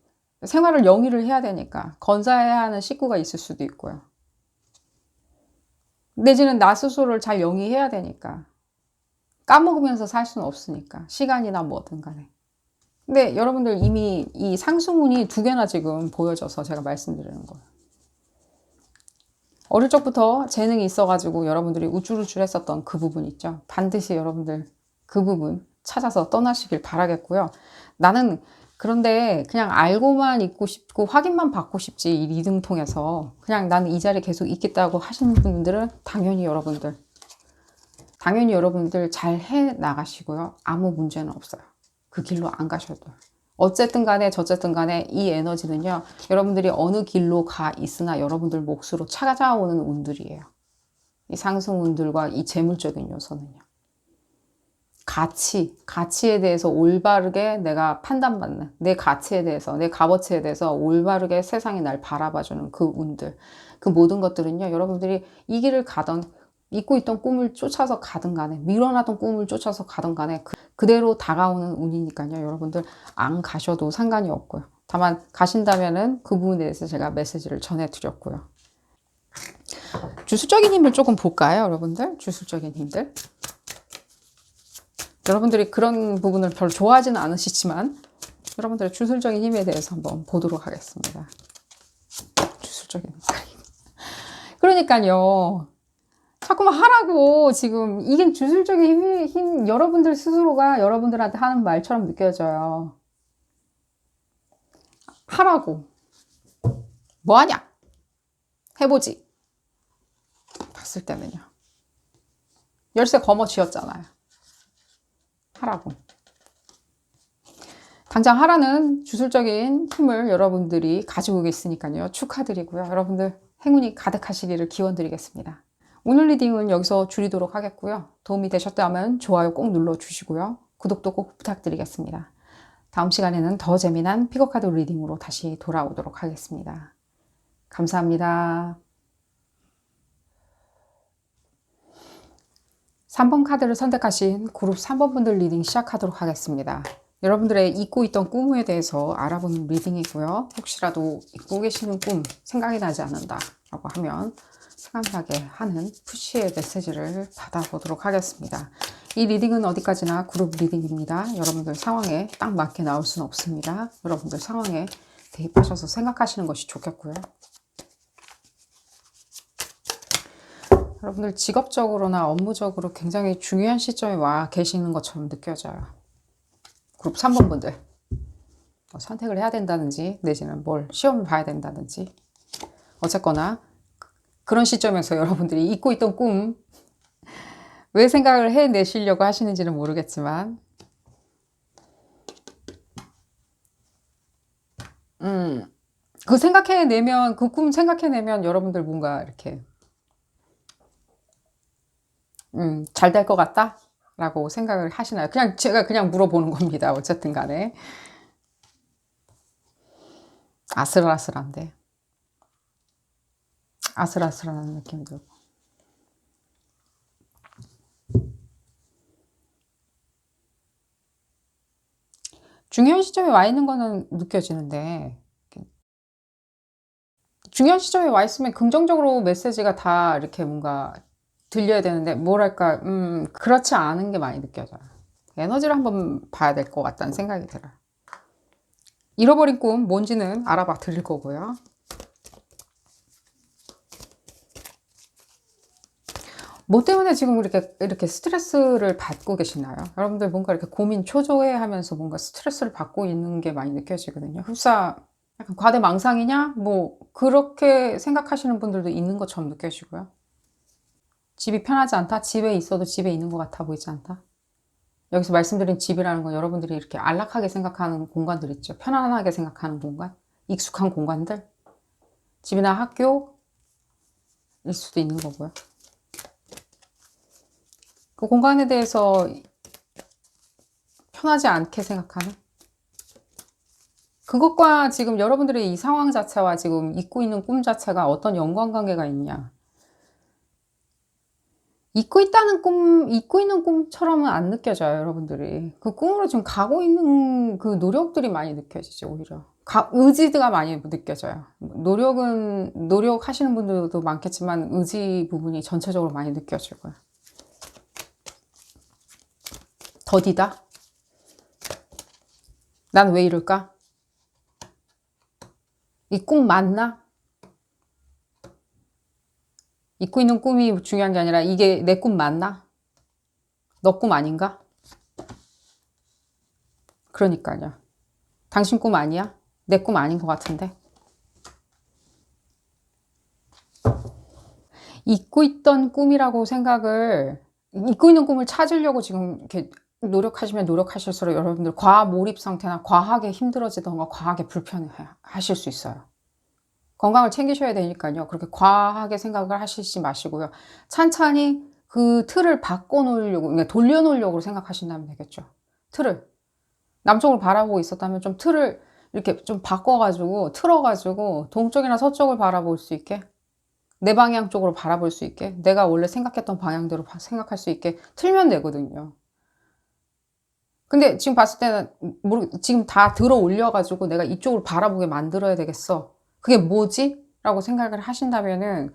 생활을 영위를 해야 되니까 건사해야 하는 식구가 있을 수도 있고요. 내지는 나 스스로를 잘 영위해야 되니까, 까먹으면서 살 수는 없으니까, 시간이나 뭐든 간에. 근데 여러분들 이미 이 상수문이 2개나 지금 보여져서 제가 말씀드리는 거예요. 어릴 적부터 재능이 있어가지고 여러분들이 우쭐우쭐 했었던 그 부분 있죠. 반드시 여러분들 그 부분 찾아서 떠나시길 바라겠고요. 나는 그런데 그냥 알고만 있고 싶고 확인만 받고 싶지, 이 리딩 통해서 그냥 나는 이 자리에 계속 있겠다고 하시는 분들은 당연히 여러분들 잘 해 나가시고요. 아무 문제는 없어요. 그 길로 안 가셔도. 어쨌든 간에 저쨌든 간에 이 에너지는요, 여러분들이 어느 길로 가 있으나 여러분들 몫으로 찾아오는 운들이에요. 이 상승운들과 이 재물적인 요소는요. 가치에 대해서 올바르게 내가 판단받는, 내 가치에 대해서, 내 값어치에 대해서 올바르게 세상이 날 바라봐주는 그 운들. 그 모든 것들은요, 여러분들이 이 길을 가던, 잊고 있던 꿈을 쫓아서 가든 간에, 밀어나던 꿈을 쫓아서 가든 간에 그대로 다가오는 운이니까요. 여러분들 안 가셔도 상관이 없고요. 다만 가신다면은 그 부분에 대해서 제가 메시지를 전해드렸고요. 주술적인 힘을 조금 볼까요, 여러분들? 주술적인 힘들. 여러분들이 그런 부분을 별로 좋아하지는 않으시지만 여러분들의 주술적인 힘에 대해서 한번 보도록 하겠습니다. 주술적인 힘. 그러니까요. 자꾸만 하라고. 지금 이게 주술적인 힘, 여러분들 스스로가 여러분들한테 하는 말처럼 느껴져요. 하라고. 뭐하냐? 해보지. 봤을 때는요. 열쇠 거머 쥐었잖아요. 하라고. 당장 하라는 주술적인 힘을 여러분들이 가지고 계시니까요. 축하드리고요. 여러분들 행운이 가득하시기를 기원드리겠습니다. 오늘 리딩은 여기서 줄이도록 하겠고요. 도움이 되셨다면 좋아요 꼭 눌러주시고요. 구독도 꼭 부탁드리겠습니다. 다음 시간에는 더 재미난 픽업카드 리딩으로 다시 돌아오도록 하겠습니다. 감사합니다. 3번 카드를 선택하신 그룹 3번 분들 리딩 시작하도록 하겠습니다. 여러분들의 잊고 있던 꿈에 대해서 알아보는 리딩이고요. 혹시라도 잊고 계시는 꿈 생각이 나지 않는다 라고 하면 생각나게 하는 푸시의 메시지를 받아보도록 하겠습니다. 이 리딩은 어디까지나 그룹 리딩입니다. 여러분들 상황에 딱 맞게 나올 수는 없습니다. 여러분들 상황에 대입하셔서 생각하시는 것이 좋겠고요. 여러분들 직업적으로나 업무적으로 굉장히 중요한 시점에 와 계시는 것처럼 느껴져요. 그룹 3번 분들 선택을 해야 된다든지 내지는 뭘 시험을 봐야 된다든지 어쨌거나 그런 시점에서 여러분들이 잊고 있던 꿈 왜 생각을 해내시려고 하시는지는 모르겠지만 그 생각해내면 그 꿈 생각해내면 여러분들 뭔가 이렇게 잘 될 것 같다? 라고 생각을 하시나요? 그냥 제가 그냥 물어보는 겁니다. 어쨌든 간에. 아슬아슬한데. 아슬아슬한 느낌 들고. 중요한 시점에 와 있는 거는 느껴지는데 중요한 시점에 와 있으면 긍정적으로 메시지가 다 이렇게 뭔가 들려야 되는데 뭐랄까 그렇지 않은 게 많이 느껴져요. 에너지를 한번 봐야 될 것 같다는 생각이 들어요. 잃어버린 꿈 뭔지는 알아봐 드릴 거고요. 뭐 때문에 지금 이렇게 스트레스를 받고 계시나요? 여러분들 뭔가 이렇게 고민 초조해 하면서 뭔가 스트레스를 받고 있는 게 많이 느껴지거든요. 흡사 약간 과대망상이냐? 뭐 그렇게 생각하시는 분들도 있는 것처럼 느껴지고요. 집이 편하지 않다? 집에 있어도 집에 있는 것 같아 보이지 않다? 여기서 말씀드린 집이라는 건 여러분들이 이렇게 안락하게 생각하는 공간들 있죠. 편안하게 생각하는 공간, 익숙한 공간들. 집이나 학교일 수도 있는 거고요. 그 공간에 대해서 편하지 않게 생각하는 그것과 지금 여러분들의 이 상황 자체와 지금 잊고 있는 꿈 자체가 어떤 연관관계가 있냐. 잊고 있는 꿈처럼은 안 느껴져요, 여러분들이. 그 꿈으로 지금 가고 있는 그 노력들이 많이 느껴지죠, 오히려. 의지가 많이 느껴져요. 노력하시는 분들도 많겠지만 의지 부분이 전체적으로 많이 느껴지고요. 더디다? 난 왜 이럴까? 이 꿈 맞나? 잊고 있는 꿈이 중요한 게 아니라 이게 내 꿈 맞나? 너 꿈 아닌가? 그러니까요. 당신 꿈 아니야? 내 꿈 아닌 것 같은데? 잊고 있던 꿈이라고 잊고 있는 꿈을 찾으려고 지금 이렇게 노력하시면 노력하실수록 여러분들 과몰입 상태나 과하게 힘들어지던가 과하게 불편해 하실 수 있어요. 건강을 챙기셔야 되니까요. 그렇게 과하게 생각을 하시지 마시고요. 찬찬히 그 틀을 바꿔놓으려고, 그러니까 돌려놓으려고 생각하신다면 되겠죠. 틀을. 남쪽을 바라보고 있었다면 좀 틀을 이렇게 좀 바꿔가지고, 틀어가지고, 동쪽이나 서쪽을 바라볼 수 있게 내 방향 쪽으로 바라볼 수 있게, 내가 원래 생각했던 방향대로 생각할 수 있게 틀면 되거든요. 근데 지금 봤을 때는 지금 다 들어 올려가지고 내가 이쪽으로 바라보게 만들어야 되겠어. 그게 뭐지? 라고 생각을 하신다면은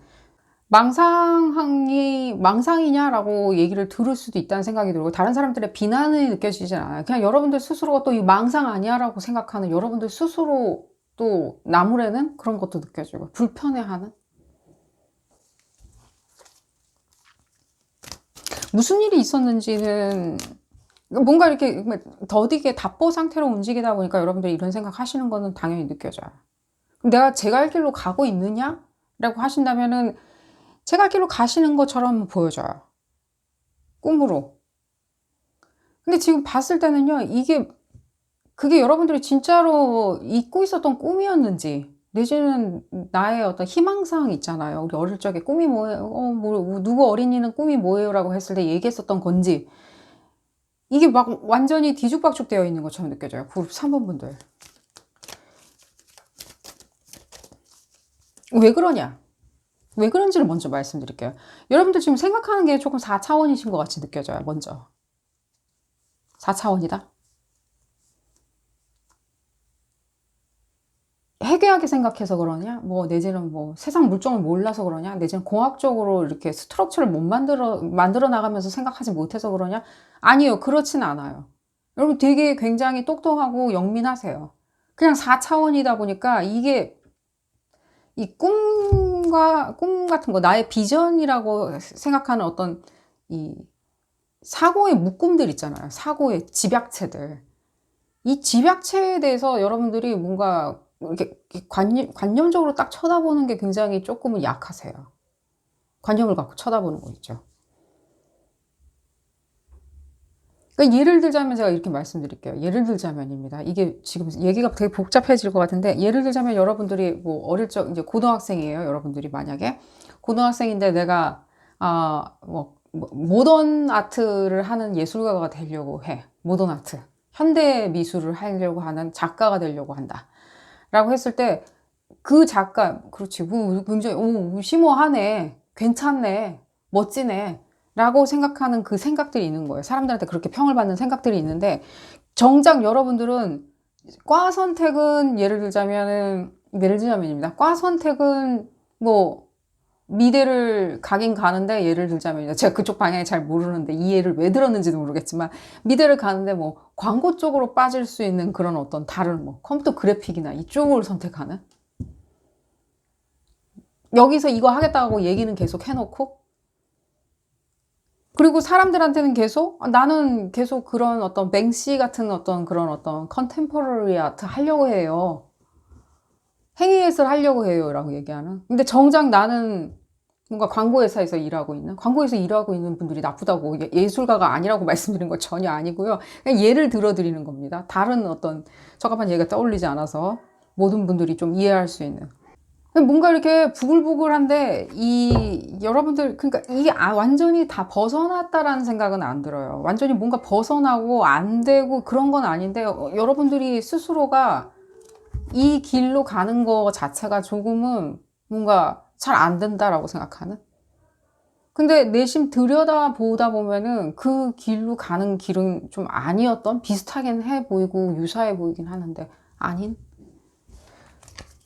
망상이냐라고 얘기를 들을 수도 있다는 생각이 들고, 다른 사람들의 비난이 느껴지진 않아요. 그냥 여러분들 스스로가 또 이 망상 아니야라고 생각하는 여러분들 스스로 또 나무래는 그런 것도 느껴지고, 불편해하는. 무슨 일이 있었는지는 뭔가 이렇게 더디게 답보 상태로 움직이다 보니까 여러분들이 이런 생각 하시는 거는 당연히 느껴져요. 그럼 내가 제 갈 길로 가고 있느냐? 라고 하신다면은 제 갈 길로 가시는 것처럼 보여져요. 꿈으로. 근데 지금 봤을 때는요, 그게 여러분들이 진짜로 잊고 있었던 꿈이었는지, 내지는 나의 어떤 희망사항 있잖아요. 우리 어릴 적에 꿈이 뭐예요? 누구 어린이는 꿈이 뭐예요? 라고 했을 때 얘기했었던 건지, 이게 막 완전히 뒤죽박죽 되어 있는 것처럼 느껴져요. 그룹 3번 분들. 왜 그러냐? 왜 그런지를 먼저 말씀드릴게요. 여러분들 지금 생각하는 게 조금 4차원이신 것 같이 느껴져요. 먼저. 4차원이다? 해괴하게 생각해서 그러냐? 내지는 세상 물정을 몰라서 그러냐? 내지는 공학적으로 이렇게 스트럭처를 못 만들어 나가면서 생각하지 못해서 그러냐? 아니요. 그렇진 않아요. 여러분 되게 굉장히 똑똑하고 영민하세요. 그냥 4차원이다 보니까 이게 이 꿈 같은 거, 나의 비전이라고 생각하는 어떤 이 사고의 묶음들 있잖아요. 사고의 집약체들. 이 집약체에 대해서 여러분들이 뭔가 이렇게 관념적으로 딱 쳐다보는 게 굉장히 조금은 약하세요. 관념을 갖고 쳐다보는 거 있죠. 그러니까 예를 들자면 제가 이렇게 말씀드릴게요. 예를 들자면입니다. 이게 지금 얘기가 되게 복잡해질 것 같은데, 예를 들자면 여러분들이 어릴 적 이제 고등학생이에요. 여러분들이 만약에 고등학생인데 내가 모던 아트를 하는 예술가가 되려고 해. 모던 아트. 현대 미술을 하려고 하는 작가가 되려고 한다. 라고 했을 때 그 작가, 그렇지, 굉장히 심오하네, 괜찮네, 멋지네 라고 생각하는 그 생각들이 있는 거예요. 사람들한테 그렇게 평을 받는 생각들이 있는데, 정작 여러분들은 과 선택은 예를 들자면입니다. 과 선택은 미대를 가긴 가는데, 예를 들자면 제가 그쪽 방향이 잘 모르는데 이 예를 왜 들었는지도 모르겠지만, 미대를 가는데 광고 쪽으로 빠질 수 있는 그런 어떤 다른 컴퓨터 그래픽이나 이쪽을 선택하는, 여기서 이거 하겠다고 얘기는 계속 해놓고, 그리고 사람들한테는 계속 나는 계속 그런 어떤 뱅시 같은 그런 어떤 컨템포러리 아트 하려고 해요. 행위예술 하려고 해요. 라고 얘기하는. 근데 정작 나는 뭔가 광고회사에서 일하고 있는 분들이 나쁘다고, 예술가가 아니라고 말씀드리는 거 전혀 아니고요. 그냥 예를 들어드리는 겁니다. 다른 어떤 적합한 예가 떠올리지 않아서 모든 분들이 좀 이해할 수 있는. 뭔가 이렇게 부글부글한데, 여러분들, 그러니까 이게 완전히 다 벗어났다라는 생각은 안 들어요. 완전히 뭔가 벗어나고 안 되고 그런 건 아닌데, 여러분들이 스스로가 이 길로 가는 거 자체가 조금은 뭔가 잘 안 된다라고 생각하는? 근데 내심 들여다보다 보면은 그 길로 가는 길은 좀 아니었던? 비슷하긴 해 보이고 유사해 보이긴 하는데 아닌?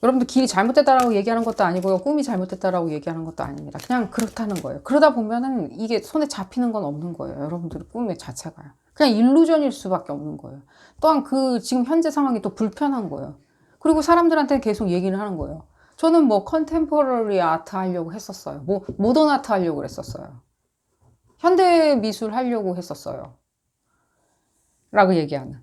여러분들 길이 잘못됐다라고 얘기하는 것도 아니고요. 꿈이 잘못됐다라고 얘기하는 것도 아닙니다. 그냥 그렇다는 거예요. 그러다 보면은 이게 손에 잡히는 건 없는 거예요. 여러분들의 꿈의 자체가요. 그냥 일루전일 수밖에 없는 거예요. 또한 지금 현재 상황이 또 불편한 거예요. 그리고 사람들한테 계속 얘기를 하는 거예요. 저는 컨템포러리 아트 하려고 했었어요. 모던 아트 하려고 그랬었어요. 현대 미술 하려고 했었어요. 라고 얘기하는.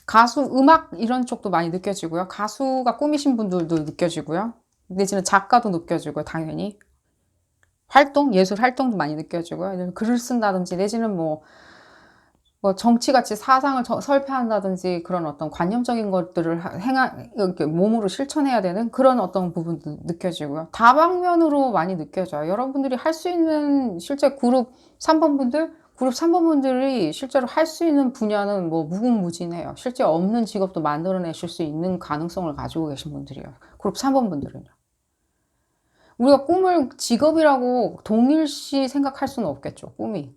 가수, 음악 이런 쪽도 많이 느껴지고요. 가수가 꿈이신 분들도 느껴지고요. 내지는 작가도 느껴지고요. 당연히. 예술 활동도 많이 느껴지고요. 글을 쓴다든지 내지는 정치같이 사상을 설파한다든지 그런 어떤 관념적인 것들을 이렇게 몸으로 실천해야 되는 그런 어떤 부분도 느껴지고요. 다방면으로 많이 느껴져요. 여러분들이 할 수 있는 실제 그룹 3번 분들 그룹 3번 분들이 실제로 할 수 있는 분야는 뭐 무궁무진해요. 실제 없는 직업도 만들어내실 수 있는 가능성을 가지고 계신 분들이에요. 그룹 3번 분들은요. 우리가 꿈을 직업이라고 동일시 생각할 수는 없겠죠. 꿈이.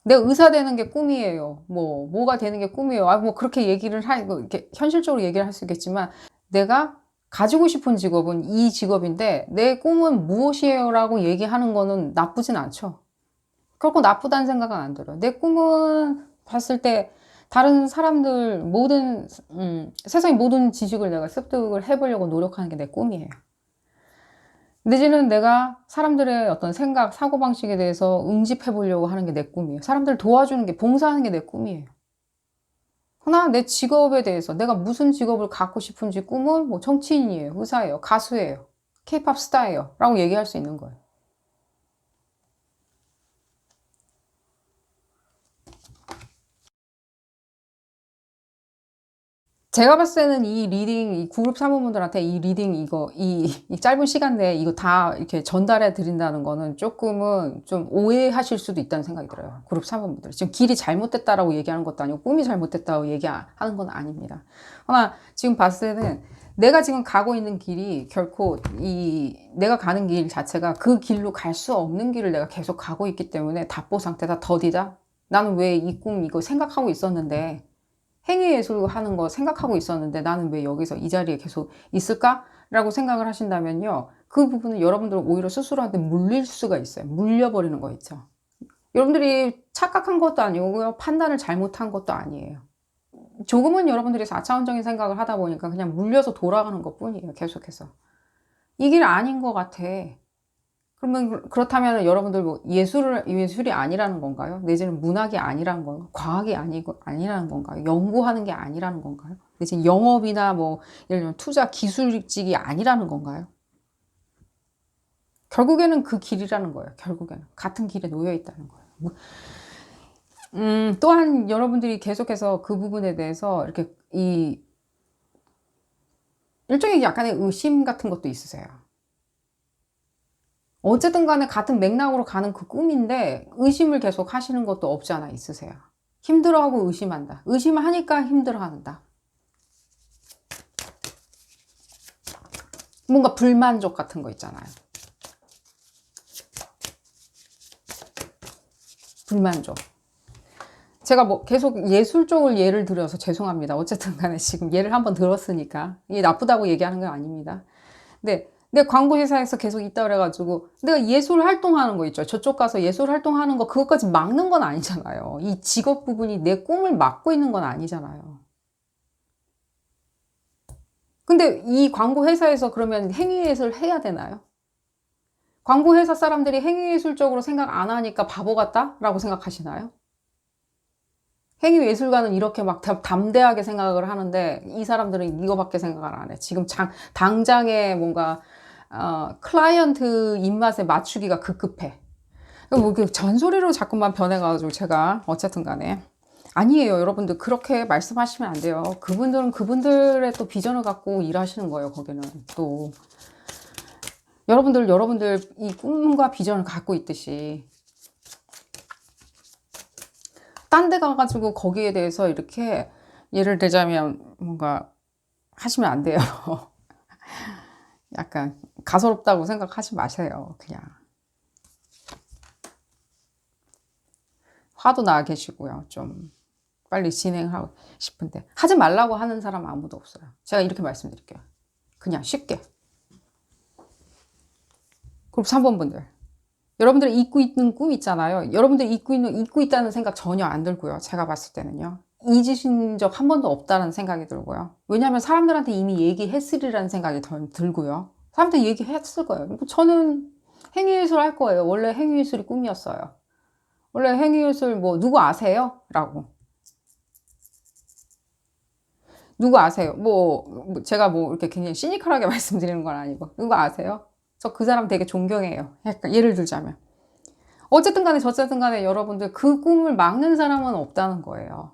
내가 의사 되는 게 꿈이에요. 뭐가 되는 게 꿈이에요. 뭐 그렇게 이렇게 현실적으로 얘기를 할 수 있겠지만, 내가 가지고 싶은 직업은 이 직업인데, 내 꿈은 무엇이에요? 라고 얘기하는 거는 나쁘진 않죠. 결코 나쁘다는 생각은 안 들어요. 내 꿈은 봤을 때, 다른 사람들, 세상의 모든 지식을 내가 습득을 해보려고 노력하는 게 내 꿈이에요. 내지는 내가 사람들의 어떤 생각, 사고방식에 대해서 응집해 보려고 하는 게 내 꿈이에요. 사람들 도와주는 게, 봉사하는 게 내 꿈이에요. 하나, 내 직업에 대해서 내가 무슨 직업을 갖고 싶은지 꿈은 뭐 정치인이에요, 의사예요, 가수예요, 케이팝 스타예요 라고 얘기할 수 있는 거예요. 제가 봤을 때는 이 리딩, 이 그룹 사모분들한테 이 리딩 이 짧은 시간 내에 이거 다 이렇게 전달해 드린다는 거는 조금은 좀 오해하실 수도 있다는 생각이 들어요. 그룹 사모분들. 지금 길이 잘못됐다라고 얘기하는 것도 아니고, 꿈이 잘못됐다고 얘기하는 건 아닙니다. 그러나 지금 봤을 때는 내가 지금 가고 있는 길이 결코 내가 가는 길 자체가 그 길로 갈 수 없는 길을 내가 계속 가고 있기 때문에 답보 상태다, 더디다. 나는 왜 이 꿈 이거 생각하고 있었는데, 행위예술 하는 거 생각하고 있었는데 나는 왜 여기서 이 자리에 계속 있을까? 라고 생각을 하신다면요, 그 부분은 여러분들은 오히려 스스로한테 물릴 수가 있어요. 물려버리는 거 있죠. 여러분들이 착각한 것도 아니고요, 판단을 잘못한 것도 아니에요. 조금은 여러분들이 4차원적인 생각을 하다 보니까 그냥 물려서 돌아가는 것 뿐이에요. 계속해서 이 길 아닌 것 같아. 그러면 그렇다면 여러분들 뭐 예술이 아니라는 건가요? 내지는 문학이 아니라는 건가요? 과학이 아니라는 건가요? 연구하는 게 아니라는 건가요? 내지는 영업이나 뭐 예를 들면 투자 기술직이 아니라는 건가요? 결국에는 그 길이라는 거예요. 결국에는 같은 길에 놓여 있다는 거예요. 또한 여러분들이 계속해서 그 부분에 대해서 이렇게 일종의 약간의 의심 같은 것도 있으세요. 어쨌든 간에 같은 맥락으로 가는 그 꿈인데 의심을 계속 하시는 것도 없지 않아 있으세요. 힘들어하고 의심한다. 의심하니까 힘들어한다. 뭔가 불만족 같은 거 있잖아요. 불만족. 제가 뭐 계속 예술 쪽을 예를 들어서 죄송합니다. 어쨌든 간에 지금 예를 한번 들었으니까 이게 나쁘다고 얘기하는 건 아닙니다. 근데 내 광고 회사에서 계속 있다 그래가지고 내가 예술 활동하는 거 있죠. 저쪽 가서 예술 활동하는 거 그것까지 막는 건 아니잖아요. 이 직업 부분이 내 꿈을 막고 있는 건 아니잖아요. 근데 이 광고 회사에서 그러면 행위예술 해야 되나요? 광고 회사 사람들이 행위예술적으로 생각 안 하니까 바보 같다라고 생각하시나요? 행위예술가는 이렇게 막 담대하게 생각을 하는데 이 사람들은 이거밖에 생각을 안 해. 지금 당장에 뭔가 클라이언트 입맛에 맞추기가 급급해. 뭐 잔소리로 자꾸만 변해가지고 제가 어쨌든 간에 아니에요. 여러분들 그렇게 말씀하시면 안 돼요. 그분들은 그분들의 또 비전을 갖고 일하시는 거예요. 거기는 또 여러분들 이 꿈과 비전을 갖고 있듯이 딴 데 가가지고 거기에 대해서 이렇게 예를 들자면 뭔가 하시면 안 돼요. 약간 가소롭다고 생각하지 마세요. 그냥 화도 나 계시고요. 좀 빨리 진행하고 싶은데 하지 말라고 하는 사람 아무도 없어요. 제가 이렇게 말씀드릴게요. 그냥 쉽게. 그리고 3번 분들, 여러분들이 잊고 있는 꿈 있잖아요. 여러분들이 잊고 있다는 생각 전혀 안 들고요. 제가 봤을 때는요, 잊으신 적 한 번도 없다는 생각이 들고요. 왜냐하면 사람들한테 이미 얘기했으리라는 생각이 들고요. 사람들 얘기했을 거예요. 저는 행위예술 할 거예요. 원래 행위예술이 꿈이었어요. 원래 행위예술 뭐 누구 아세요? 라고. 누구 아세요? 제가 뭐 이렇게 굉장히 시니컬하게 말씀드리는 건 아니고, 누구 아세요? 저 그 사람 되게 존경해요. 약간 예를 들자면. 어쨌든 간에 저쨌든 간에 여러분들 그 꿈을 막는 사람은 없다는 거예요.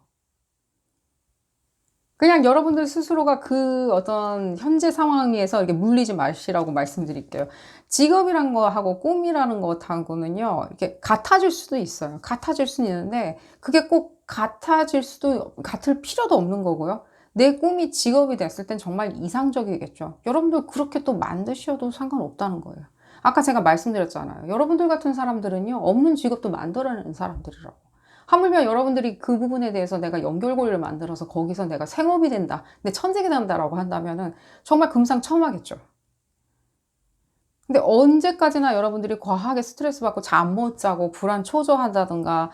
그냥 여러분들 스스로가 그 어떤 현재 상황에서 이렇게 물리지 마시라고 말씀드릴게요. 직업이란 거하고 꿈이라는 것하고는요, 이렇게 같아질 수도 있어요. 같아질 수는 있는데, 그게 꼭 같을 필요도 없는 거고요. 내 꿈이 직업이 됐을 땐 정말 이상적이겠죠. 여러분들 그렇게 또 만드셔도 상관없다는 거예요. 아까 제가 말씀드렸잖아요. 여러분들 같은 사람들은요, 없는 직업도 만들어내는 사람들이라고. 하물며 여러분들이 그 부분에 대해서 내가 연결고리를 만들어서 거기서 내가 생업이 된다, 내 천직이 된다라고 한다면은 정말 금상첨화겠죠. 근데 언제까지나 여러분들이 과하게 스트레스 받고 잠 못 자고 불안 초조하다든가,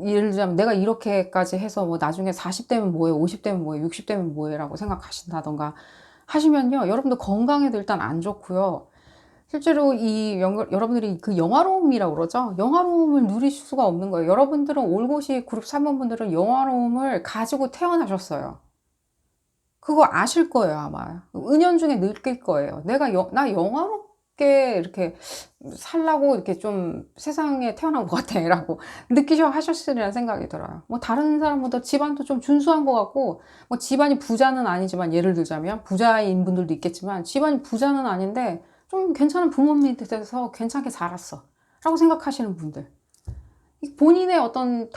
예를 들자면 내가 이렇게까지 해서 뭐 나중에 40대면 뭐해, 50대면 뭐해, 60대면 뭐해 라고 생각하신다던가 하시면요, 여러분들 건강에도 일단 안 좋고요. 실제로 여러분들이 그 영화로움이라고 그러죠? 영화로움을 누리실 수가 없는 거예요. 여러분들은 올곧이 그룹 3번 분들은 영화로움을 가지고 태어나셨어요. 그거 아실 거예요, 아마. 은연중에 느낄 거예요. 나 영화롭게 이렇게 살라고 이렇게 좀 세상에 태어난 것 같아. 라고 하셨으리라는 생각이 들어요. 뭐 다른 사람보다 집안도 좀 준수한 것 같고, 뭐 집안이 부자는 아니지만, 예를 들자면, 부자인 분들도 있겠지만, 집안이 부자는 아닌데, 좀 괜찮은 부모 밑에서 괜찮게 자랐어. 라고 생각하시는 분들. 본인의 어떤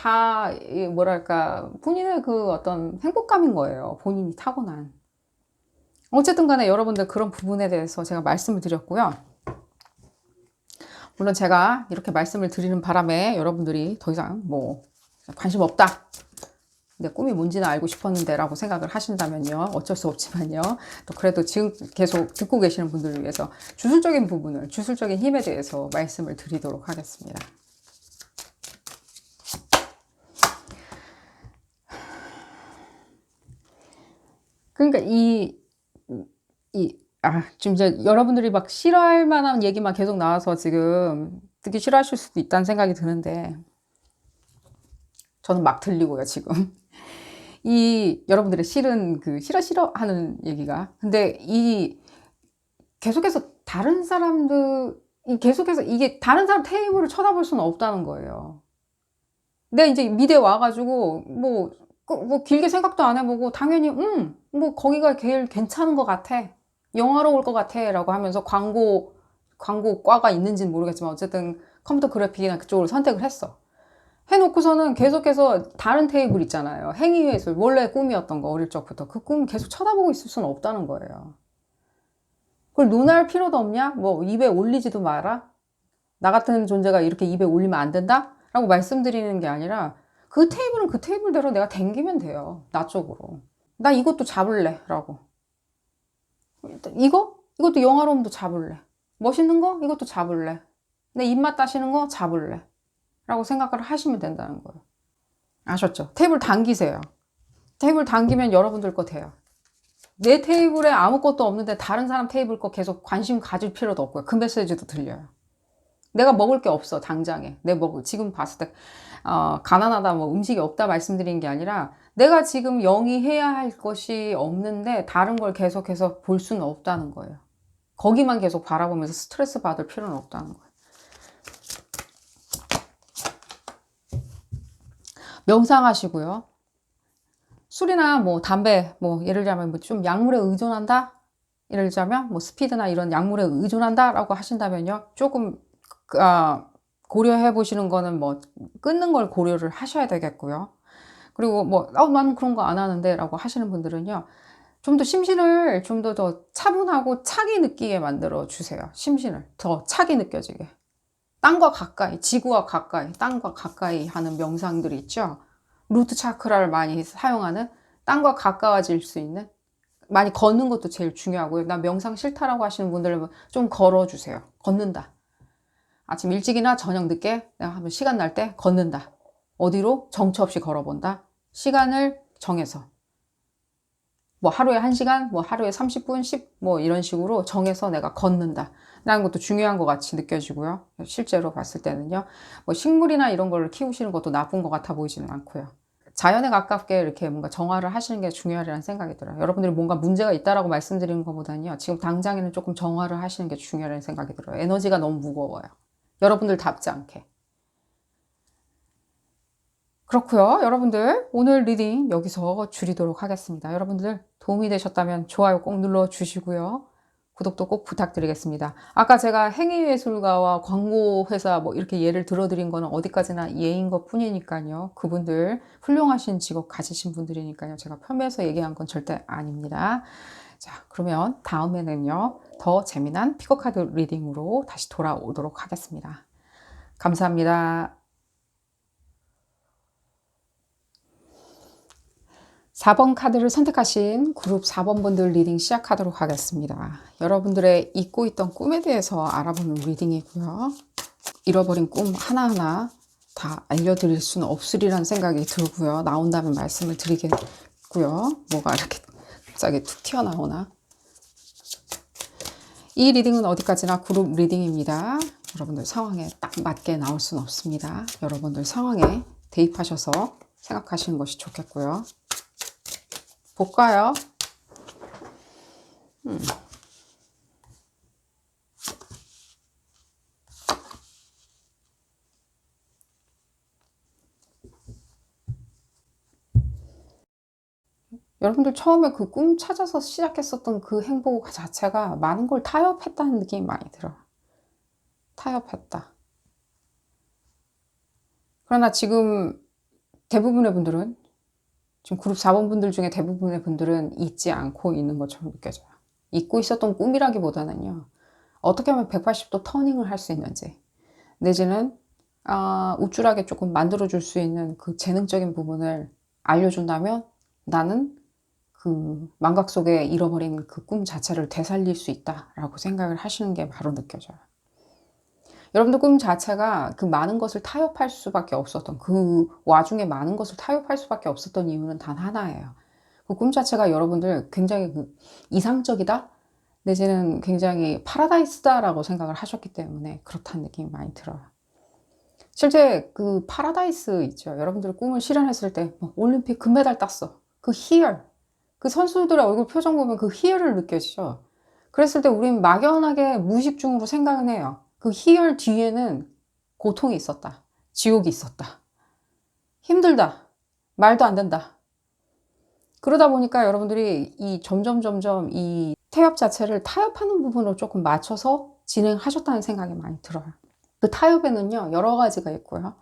뭐랄까, 본인의 그 어떤 행복감인 거예요. 본인이 타고난. 어쨌든 간에 여러분들 그런 부분에 대해서 제가 말씀을 드렸고요. 물론 제가 이렇게 말씀을 드리는 바람에 여러분들이 더 이상 뭐 관심 없다, 내 꿈이 뭔지는 알고 싶었는데 라고 생각을 하신다면요, 어쩔 수 없지만요, 또 그래도 지금 계속 듣고 계시는 분들을 위해서 주술적인 부분을, 주술적인 힘에 대해서 말씀을 드리도록 하겠습니다. 그러니까 지금 이제 여러분들이 막 싫어할 만한 얘기만 계속 나와서 지금 듣기 싫어하실 수도 있다는 생각이 드는데, 저는 막 들리고요, 지금. 여러분들의 싫은 싫어 하는 얘기가. 근데 계속해서 이게 다른 사람 테이블을 쳐다볼 수는 없다는 거예요. 내가 이제 미대 와가지고, 뭐 길게 생각도 안 해보고, 당연히, 뭐 거기가 제일 괜찮은 것 같아. 영화로울 것 같아. 라고 하면서 광고과가 있는지는 모르겠지만, 어쨌든 컴퓨터 그래픽이나 그쪽을 선택을 했어. 해놓고서는 계속해서 다른 테이블 있잖아요. 행위예술, 원래 꿈이었던 거, 어릴 적부터. 그 꿈 계속 쳐다보고 있을 수는 없다는 거예요. 그걸 논할 필요도 없냐? 뭐, 입에 올리지도 마라? 나 같은 존재가 이렇게 입에 올리면 안 된다? 라고 말씀드리는 게 아니라, 그 테이블은 그 테이블대로 내가 댕기면 돼요. 나 쪽으로. 나 이것도 잡을래. 라고. 이것도 영화로움도 잡을래. 멋있는 거? 이것도 잡을래. 내 입맛 따시는 거? 잡을래. 라고 생각을 하시면 된다는 거예요. 아셨죠? 테이블 당기세요. 테이블 당기면 여러분들 거 돼요. 내 테이블에 아무것도 없는데 다른 사람 테이블 거 계속 관심 가질 필요도 없고요. 그 메시지도 들려요. 내가 먹을 게 없어, 당장에. 지금 봤을 때, 가난하다, 뭐 음식이 없다 말씀드리는 게 아니라, 내가 지금 영위해야 할 것이 없는데, 다른 걸 계속해서 볼 수는 없다는 거예요. 거기만 계속 바라보면서 스트레스 받을 필요는 없다는 거예요. 명상하시고요. 술이나 뭐 담배, 뭐 예를 들자면 뭐 좀 약물에 의존한다? 예를 들자면 뭐 스피드나 이런 약물에 의존한다라고 하신다면요, 조금 고려해 보시는 거는 뭐 끊는 걸 고려를 하셔야 되겠고요. 그리고 뭐 나는 그런 거 안 하는데라고 하시는 분들은요, 좀 더 심신을 좀 더 차분하고 차게 느끼게 만들어 주세요. 심신을 더 차게 느껴지게. 땅과 가까이, 지구와 가까이, 땅과 가까이 하는 명상들이 있죠. 루트 차크라를 많이 사용하는, 땅과 가까워질 수 있는, 많이 걷는 것도 제일 중요하고요. 나 명상 싫다라고 하시는 분들은 좀 걸어주세요. 걷는다. 아침 일찍이나 저녁 늦게 내가 한번 시간 날 때 걷는다. 어디로? 정처 없이 걸어본다. 시간을 정해서. 뭐 하루에 1시간, 뭐 하루에 30분, 10, 뭐 이런 식으로 정해서 내가 걷는다 라는 것도 중요한 것 같이 느껴지고요. 실제로 봤을 때는요. 뭐 식물이나 이런 걸 키우시는 것도 나쁜 것 같아 보이지는 않고요. 자연에 가깝게 이렇게 뭔가 정화를 하시는 게 중요하다는 생각이 들어요. 여러분들이 뭔가 문제가 있다라고 말씀드리는 것보다는요, 지금 당장에는 조금 정화를 하시는 게 중요하다는 생각이 들어요. 에너지가 너무 무거워요. 여러분들 답지 않게. 그렇고요. 여러분들 오늘 리딩 여기서 줄이도록 하겠습니다. 여러분들 도움이 되셨다면 좋아요 꼭 눌러주시고요. 구독도 꼭 부탁드리겠습니다. 아까 제가 행위예술가와 광고회사 뭐 이렇게 예를 들어드린 거는 어디까지나 예인 것 뿐이니까요. 그분들 훌륭하신 직업 가지신 분들이니까요. 제가 폄훼해서 얘기한 건 절대 아닙니다. 자, 그러면 다음에는요. 더 재미난 피거카드 리딩으로 다시 돌아오도록 하겠습니다. 감사합니다. 4번 카드를 선택하신 그룹 4번 분들 리딩 시작하도록 하겠습니다. 여러분들의 잊고 있던 꿈에 대해서 알아보는 리딩이고요. 잃어버린 꿈 하나하나 다 알려드릴 수는 없으리란 생각이 들고요. 나온다면 말씀을 드리겠고요. 뭐가 이렇게 갑자기 툭 튀어나오나. 이 리딩은 어디까지나 그룹 리딩입니다. 여러분들 상황에 딱 맞게 나올 수는 없습니다. 여러분들 상황에 대입하셔서 생각하시는 것이 좋겠고요. 볼까요? 여러분들 처음에 그 꿈 찾아서 시작했었던 그 행복 자체가 많은 걸 타협했다는 느낌이 많이 들어요. 타협했다. 그러나 지금 대부분의 분들은, 지금 그룹 4번 분들 중에 대부분의 분들은 잊지 않고 있는 것처럼 느껴져요. 잊고 있었던 꿈이라기보다는요. 어떻게 하면 180도 터닝을 할 수 있는지, 내지는 우쭐하게 조금 만들어줄 수 있는 그 재능적인 부분을 알려준다면 나는 그 망각 속에 잃어버린 그 꿈 자체를 되살릴 수 있다라고 생각을 하시는 게 바로 느껴져요. 여러분들 꿈 자체가 그 많은 것을 타협할 수밖에 없었던, 그 와중에 많은 것을 타협할 수밖에 없었던 이유는 단 하나예요. 그 꿈 자체가 여러분들 굉장히 이상적이다? 내지는 굉장히 파라다이스다라고 생각을 하셨기 때문에 그렇다는 느낌이 많이 들어요. 실제 그 파라다이스 있죠. 여러분들 꿈을 실현했을 때 올림픽 금메달 땄어. 그 희열, 그 선수들의 얼굴 표정 보면 그 희열을 느껴지죠. 그랬을 때 우린 막연하게 무의식중으로 생각은 해요. 그 희열 뒤에는 고통이 있었다. 지옥이 있었다. 힘들다. 말도 안 된다. 그러다 보니까 여러분들이 이 점점 이 태엽 자체를 타협하는 부분으로 조금 맞춰서 진행하셨다는 생각이 많이 들어요. 그 타협에는요, 여러 가지가 있고요.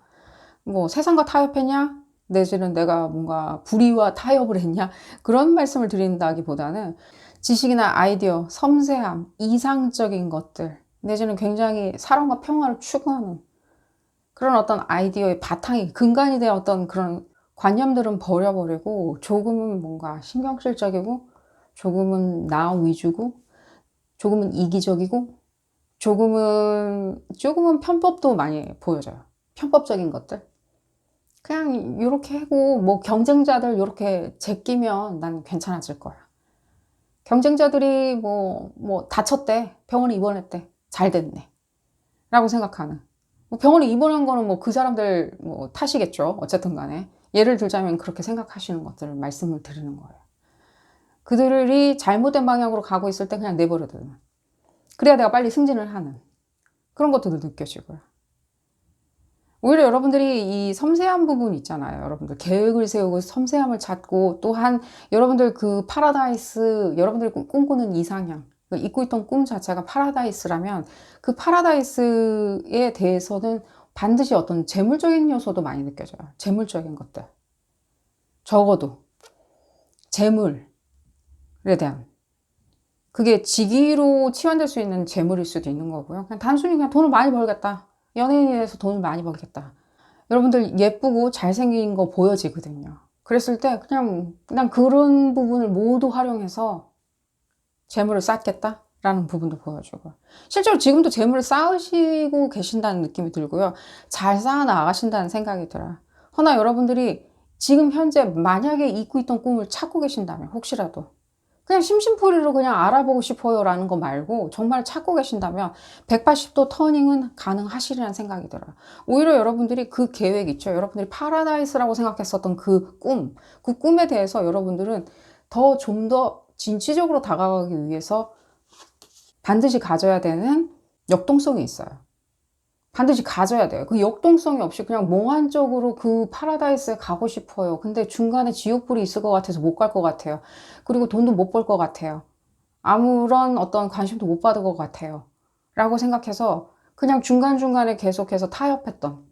뭐 세상과 타협했냐? 내지는 내가 뭔가 불의와 타협을 했냐? 그런 말씀을 드린다기보다는 지식이나 아이디어, 섬세함, 이상적인 것들, 내지는 굉장히 사랑과 평화를 추구하는 그런 어떤 아이디어의 바탕이, 근간이 된 어떤 그런 관념들은 버려버리고 조금은 뭔가 신경질적이고 조금은 나 위주고 조금은 이기적이고 조금은 편법도 많이 보여져요. 편법적인 것들. 그냥 이렇게 하고 뭐 경쟁자들 이렇게 제끼면 난 괜찮아질 거야. 경쟁자들이 뭐 다쳤대. 병원에 입원했대. 잘 됐네. 라고 생각하는. 뭐 병원에 입원한 거는 뭐 그 사람들 뭐 탓이겠죠. 어쨌든 간에. 예를 들자면 그렇게 생각하시는 것들을 말씀을 드리는 거예요. 그들이 잘못된 방향으로 가고 있을 때 그냥 내버려두는. 그래야 내가 빨리 승진을 하는. 그런 것들도 느껴지고요. 오히려 여러분들이 이 섬세한 부분 있잖아요. 여러분들 계획을 세우고 섬세함을 찾고 또한 여러분들 그 파라다이스, 여러분들이 꿈꾸는 이상향, 잊고 있던 꿈 자체가 파라다이스라면 그 파라다이스에 대해서는 반드시 어떤 재물적인 요소도 많이 느껴져요. 재물적인 것들. 적어도 재물에 대한. 그게 직위로 치환될 수 있는 재물일 수도 있는 거고요. 그냥 단순히 그냥 돈을 많이 벌겠다. 연예인이 돼서 돈을 많이 벌겠다. 여러분들 예쁘고 잘생긴 거 보여지거든요. 그랬을 때 그냥 그런 부분을 모두 활용해서 재물을 쌓겠다라는 부분도 보여주고 실제로 지금도 재물을 쌓으시고 계신다는 느낌이 들고요. 잘 쌓아 나가신다는 생각이 들어요. 허나 여러분들이 지금 현재 만약에 잊고 있던 꿈을 찾고 계신다면 혹시라도 그냥 심심풀이로 그냥 알아보고 싶어요 라는 거 말고 정말 찾고 계신다면 180도 터닝은 가능하시리라는 생각이 들어요. 오히려 여러분들이 그 계획 있죠. 여러분들이 파라다이스라고 생각했었던 그 꿈에 대해서 여러분들은 좀 더 진취적으로 다가가기 위해서 반드시 가져야 되는 역동성이 있어요. 반드시 가져야 돼요. 그 역동성이 없이 그냥 몽환적으로 그 파라다이스에 가고 싶어요. 근데 중간에 지옥불이 있을 것 같아서 못 갈 것 같아요. 그리고 돈도 못 벌 것 같아요. 아무런 어떤 관심도 못 받을 것 같아요. 라고 생각해서 그냥 중간중간에 계속해서 타협했던,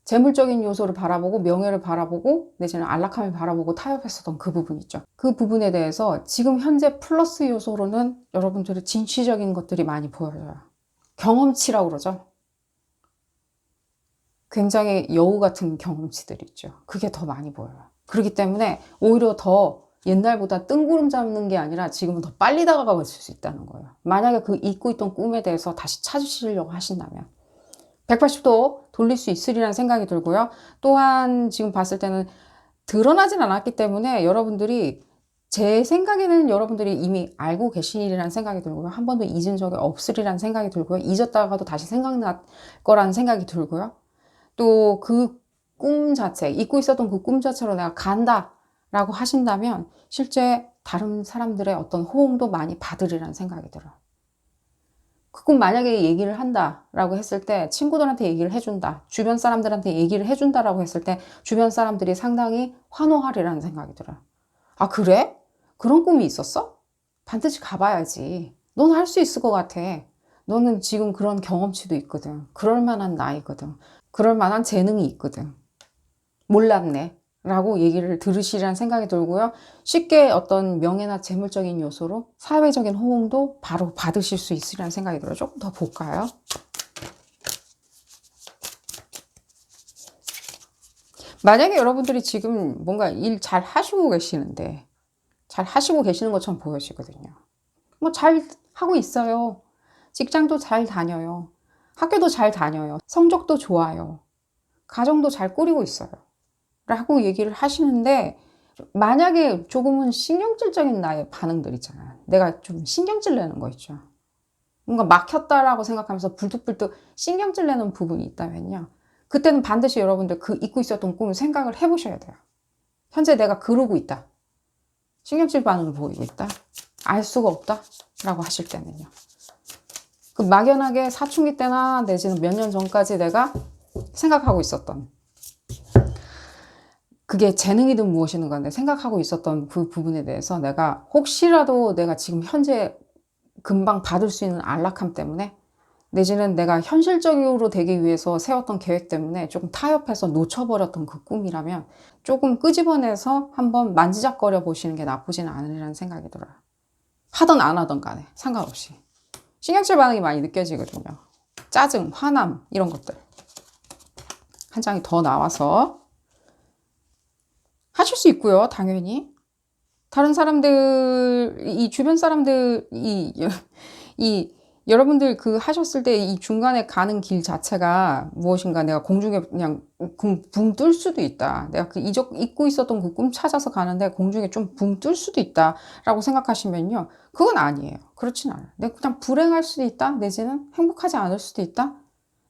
재물적인 요소를 바라보고 명예를 바라보고 내지는 안락함을 바라보고 타협했었던 그 부분 있죠. 그 부분에 대해서 지금 현재 플러스 요소로는 여러분들의 진취적인 것들이 많이 보여져요. 경험치라고 그러죠. 굉장히 여우 같은 경험치들이 있죠. 그게 더 많이 보여요. 그렇기 때문에 오히려 더 옛날보다 뜬구름 잡는 게 아니라 지금은 더 빨리 다가가 있을 수 있다는 거예요. 만약에 그 잊고 있던 꿈에 대해서 다시 찾으시려고 하신다면 180도 돌릴 수 있으리라는 생각이 들고요. 또한 지금 봤을 때는 드러나진 않았기 때문에 여러분들이, 제 생각에는 여러분들이 이미 알고 계시리라는 생각이 들고요. 한 번도 잊은 적이 없으리라는 생각이 들고요. 잊었다가도 다시 생각날 거라는 생각이 들고요. 또 그 꿈 자체, 잊고 있었던 그 꿈 자체로 내가 간다 라고 하신다면 실제 다른 사람들의 어떤 호응도 많이 받으리라는 생각이 들어요. 그 꿈 만약에 얘기를 한다 라고 했을 때, 친구들한테 얘기를 해준다, 주변 사람들한테 얘기를 해준다 라고 했을 때 주변 사람들이 상당히 환호하리라는 생각이 들어요. 아, 그래? 그런 꿈이 있었어? 반드시 가봐야지. 넌 할 수 있을 것 같아. 너는 지금 그런 경험치도 있거든. 그럴 만한 나이거든. 그럴 만한 재능이 있거든. 몰랐네. 라고 얘기를 들으시라는 생각이 들고요. 쉽게 어떤 명예나 재물적인 요소로 사회적인 호응도 바로 받으실 수 있으리라는 생각이 들어요. 조금 더 볼까요? 만약에 여러분들이 지금 뭔가 일 잘 하시고 계시는데, 잘 하시고 계시는 것처럼 보여지거든요. 뭐 잘 하고 있어요. 직장도 잘 다녀요. 학교도 잘 다녀요. 성적도 좋아요. 가정도 잘 꾸리고 있어요. 라고 얘기를 하시는데, 만약에 조금은 신경질적인 나의 반응들 있잖아요. 내가 좀 신경질 내는 거 있죠. 뭔가 막혔다라고 생각하면서 불뚝불뚝 신경질 내는 부분이 있다면요. 그때는 반드시 여러분들 그 잊고 있었던 꿈을 생각을 해보셔야 돼요. 현재 내가 그러고 있다. 신경질 반응을 보이고 있다. 알 수가 없다. 라고 하실 때는요. 그 막연하게 사춘기 때나 내지는 몇 년 전까지 내가 생각하고 있었던, 그게 재능이든 무엇이든 간에 생각하고 있었던 그 부분에 대해서 내가 혹시라도 내가 지금 현재 금방 받을 수 있는 안락함 때문에 내지는 내가 현실적으로 되기 위해서 세웠던 계획 때문에 조금 타협해서 놓쳐버렸던 그 꿈이라면 조금 끄집어내서 한번 만지작거려 보시는 게 나쁘지는 않으리라는 생각이 들어요. 하든 안 하든 간에 상관없이. 신경질 반응이 많이 느껴지거든요. 짜증, 화남 이런 것들. 한 장이 더 나와서 하실 수 있고요. 당연히. 다른 사람들, 이 주변 사람들, 이 여러분들 그 하셨을 때 이 중간에 가는 길 자체가 무엇인가, 내가 공중에 그냥 붕 뜰 수도 있다. 내가 그 잊고 있었던 그 꿈 찾아서 가는데 공중에 좀 붕 뜰 수도 있다. 라고 생각하시면요. 그건 아니에요. 그렇진 않아요. 내가 그냥 불행할 수도 있다. 내지는 행복하지 않을 수도 있다.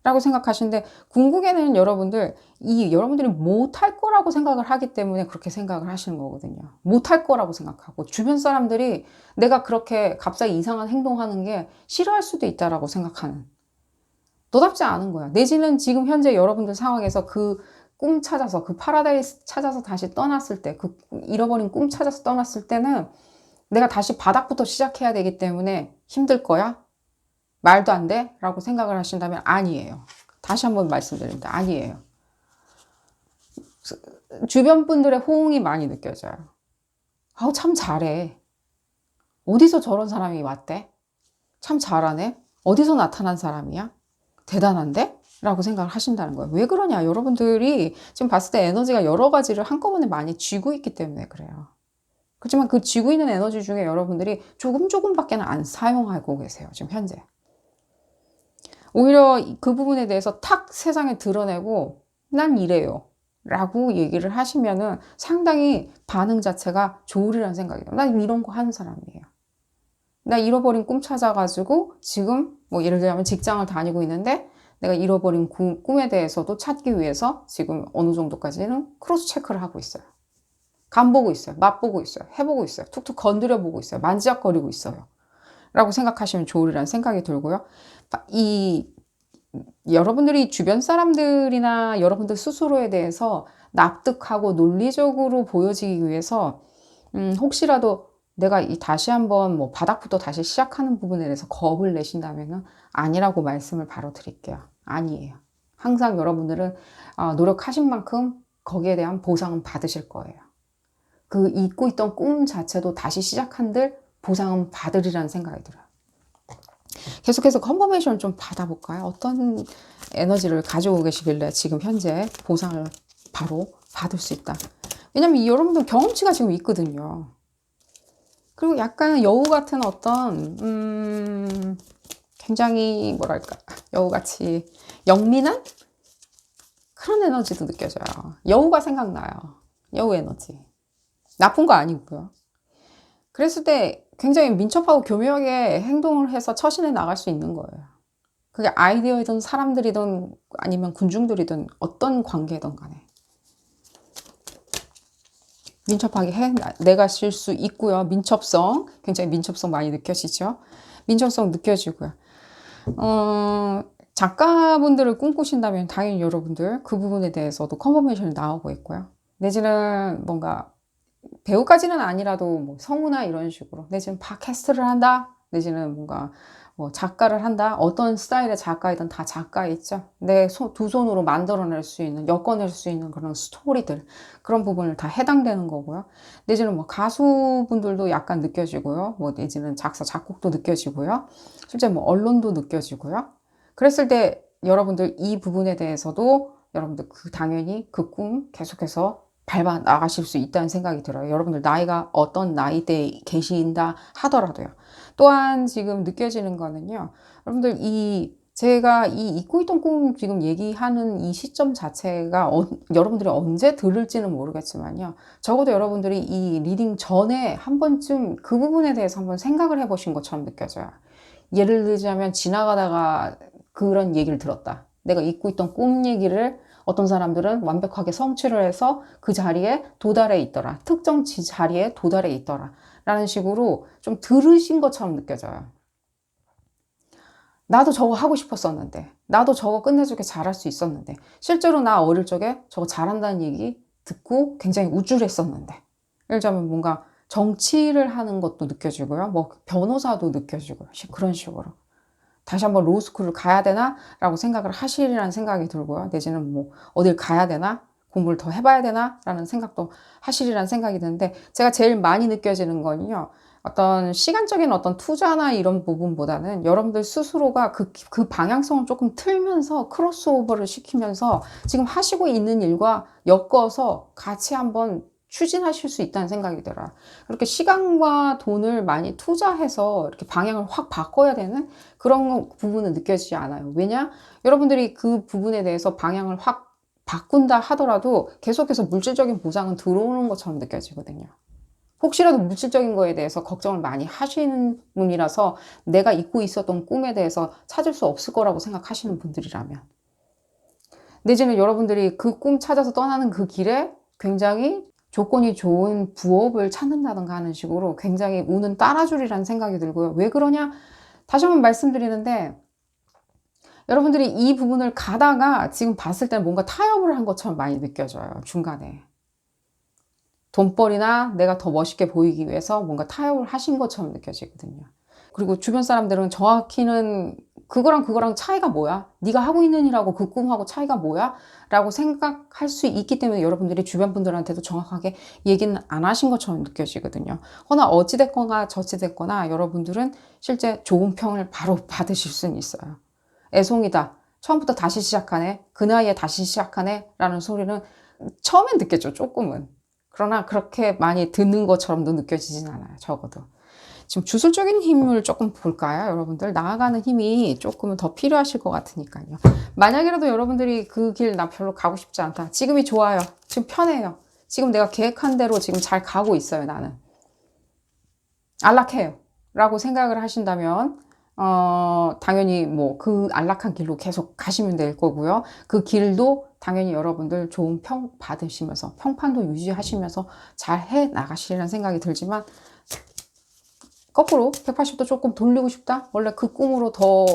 라고 생각하시는데, 궁극에는 여러분들이 못할 거라고 생각을 하기 때문에 그렇게 생각을 하시는 거거든요. 못할 거라고 생각하고, 주변 사람들이 내가 그렇게 갑자기 이상한 행동하는 게 싫어할 수도 있다라고 생각하는, 너답지 않은 거야. 내지는 지금 현재 여러분들 상황에서 그 꿈 찾아서, 그 파라다이스 찾아서 다시 떠났을 때, 그 잃어버린 꿈 찾아서 떠났을 때는 내가 다시 바닥부터 시작해야 되기 때문에 힘들 거야? 말도 안 돼? 라고 생각을 하신다면 아니에요. 다시 한번 말씀드립니다. 아니에요. 주변 분들의 호응이 많이 느껴져요. 아우, 참 잘해. 어디서 저런 사람이 왔대? 참 잘하네? 어디서 나타난 사람이야? 대단한데? 라고 생각을 하신다는 거예요. 왜 그러냐? 여러분들이 지금 봤을 때 에너지가 여러 가지를 한꺼번에 많이 쥐고 있기 때문에 그래요. 그렇지만 그 쥐고 있는 에너지 중에 여러분들이 조금밖에 안 사용하고 계세요. 지금 현재. 오히려 그 부분에 대해서 탁 세상에 드러내고 난 이래요 라고 얘기를 하시면은 상당히 반응 자체가 좋으리라는 생각이 들어요. 난 이런 거 하는 사람이에요. 나 잃어버린 꿈 찾아가지고 지금 뭐 예를 들면 직장을 다니고 있는데 내가 잃어버린 꿈에 대해서도 찾기 위해서 지금 어느 정도까지는 크로스 체크를 하고 있어요. 간보고 있어요. 맛보고 있어요. 해보고 있어요. 툭툭 건드려 보고 있어요. 만지작거리고 있어요. 라고 생각하시면 좋으리라는 생각이 들고요. 이 여러분들이 주변 사람들이나 여러분들 스스로에 대해서 납득하고 논리적으로 보여지기 위해서 혹시라도 내가 다시 한번 뭐 바닥부터 다시 시작하는 부분에 대해서 겁을 내신다면은 아니라고 말씀을 바로 드릴게요. 아니에요. 항상 여러분들은 노력하신 만큼 거기에 대한 보상은 받으실 거예요. 그 잊고 있던 꿈 자체도 다시 시작한들 보상은 받으리라는 생각이 들어요. 계속해서 컨퍼메이션을 좀 받아볼까요? 어떤 에너지를 가지고 계시길래 지금 현재 보상을 바로 받을 수 있다. 왜냐면 여러분들 경험치가 지금 있거든요. 그리고 약간 여우 같은 어떤 굉장히 뭐랄까 여우같이 영민한 그런 에너지도 느껴져요. 여우가 생각나요. 여우 에너지. 나쁜 거 아니고요. 그랬을 때 굉장히 민첩하고 교묘하게 행동을 해서 처신해 나갈 수 있는 거예요. 그게 아이디어이든 사람들이든 아니면 군중들이든 어떤 관계든 간에 민첩하게 내가실 수 있고요. 민첩성, 굉장히 민첩성 많이 느껴지죠? 민첩성 느껴지고요. 작가분들을 꿈꾸신다면 당연히 여러분들 그 부분에 대해서도 컨퍼메이션이 나오고 있고요. 내지는 뭔가 배우까지는 아니라도 뭐 성우나 이런 식으로 내지는 팟캐스트를 한다, 내지는 뭔가 뭐 작가를 한다. 어떤 스타일의 작가이든 다 작가 있죠. 내 두 손으로 만들어낼 수 있는, 엮어낼 수 있는 그런 스토리들, 그런 부분을 다 해당되는 거고요. 내지는 뭐 가수분들도 약간 느껴지고요. 뭐 내지는 작사 작곡도 느껴지고요. 실제 뭐 언론도 느껴지고요. 그랬을 때 여러분들 이 부분에 대해서도 여러분들 당연히 그 꿈 계속해서 밟아 나가실 수 있다는 생각이 들어요. 여러분들 나이가 어떤 나이대에 계신다 하더라도요. 또한 지금 느껴지는 거는요. 여러분들 제가 잊고 있던 꿈 지금 얘기하는 이 시점 자체가 여러분들이 언제 들을지는 모르겠지만요. 적어도 여러분들이 이 리딩 전에 한 번쯤 그 부분에 대해서 한번 생각을 해보신 것처럼 느껴져요. 예를 들자면 지나가다가 그런 얘기를 들었다. 내가 잊고 있던 꿈 얘기를 어떤 사람들은 완벽하게 성취를 해서 그 자리에 도달해 있더라. 특정 자리에 도달해 있더라. 라는 식으로 좀 들으신 것처럼 느껴져요. 나도 저거 하고 싶었었는데, 나도 저거 끝내주게 잘할 수 있었는데, 실제로 나 어릴 적에 저거 잘한다는 얘기 듣고 굉장히 우쭐했었는데, 예를 들자면 뭔가 정치를 하는 것도 느껴지고요. 뭐 변호사도 느껴지고요. 그런 식으로. 다시 한번 로스쿨을 가야 되나? 라고 생각을 하시리라는 생각이 들고요. 내지는 뭐 어딜 가야 되나? 공부를 더 해봐야 되나? 라는 생각도 하시리라는 생각이 드는데, 제가 제일 많이 느껴지는 건요. 어떤 시간적인 어떤 투자나 이런 부분보다는 여러분들 스스로가 그 방향성을 조금 틀면서 크로스오버를 시키면서 지금 하시고 있는 일과 엮어서 같이 한번 추진하실 수 있다는 생각이 들어요. 그렇게 시간과 돈을 많이 투자해서 이렇게 방향을 확 바꿔야 되는 그런 부분은 느껴지지 않아요. 왜냐? 여러분들이 그 부분에 대해서 방향을 확 바꾼다 하더라도 계속해서 물질적인 보상은 들어오는 것처럼 느껴지거든요. 혹시라도 물질적인 거에 대해서 걱정을 많이 하시는 분이라서 내가 잊고 있었던 꿈에 대해서 찾을 수 없을 거라고 생각하시는 분들이라면, 내지는 여러분들이 그 꿈 찾아서 떠나는 그 길에 굉장히 조건이 좋은 부업을 찾는다든가 하는 식으로 굉장히 운은 따라주리라는 생각이 들고요. 왜 그러냐? 다시 한번 말씀드리는데, 여러분들이 이 부분을 가다가 지금 봤을 때는 뭔가 타협을 한 것처럼 많이 느껴져요. 중간에. 돈벌이나 내가 더 멋있게 보이기 위해서 뭔가 타협을 하신 것처럼 느껴지거든요. 그리고 주변 사람들은 정확히는 그거랑 차이가 뭐야? 네가 하고 있는 일하고 그 꿈하고 차이가 뭐야? 라고 생각할 수 있기 때문에 여러분들이 주변 분들한테도 정확하게 얘기는 안 하신 것처럼 느껴지거든요. 허나 어찌됐거나 저찌됐거나 여러분들은 실제 좋은 평을 바로 받으실 수는 있어요. 애송이다. 처음부터 다시 시작하네. 그 나이에 다시 시작하네. 라는 소리는 처음엔 듣겠죠. 조금은. 그러나 그렇게 많이 듣는 것처럼도 느껴지진 않아요. 적어도. 지금 주술적인 힘을 조금 볼까요? 여러분들 나아가는 힘이 조금은 더 필요하실 것 같으니까요. 만약이라도 여러분들이 그 길 나 별로 가고 싶지 않다. 지금이 좋아요. 지금 편해요. 지금 내가 계획한 대로 지금 잘 가고 있어요. 나는. 안락해요. 라고 생각을 하신다면 당연히 뭐 그 안락한 길로 계속 가시면 될 거고요. 그 길도 당연히 여러분들 좋은 평 받으시면서 평판도 유지하시면서 잘 해 나가시리라는 생각이 들지만, 거꾸로 180도 조금 돌리고 싶다? 원래 그 꿈으로 더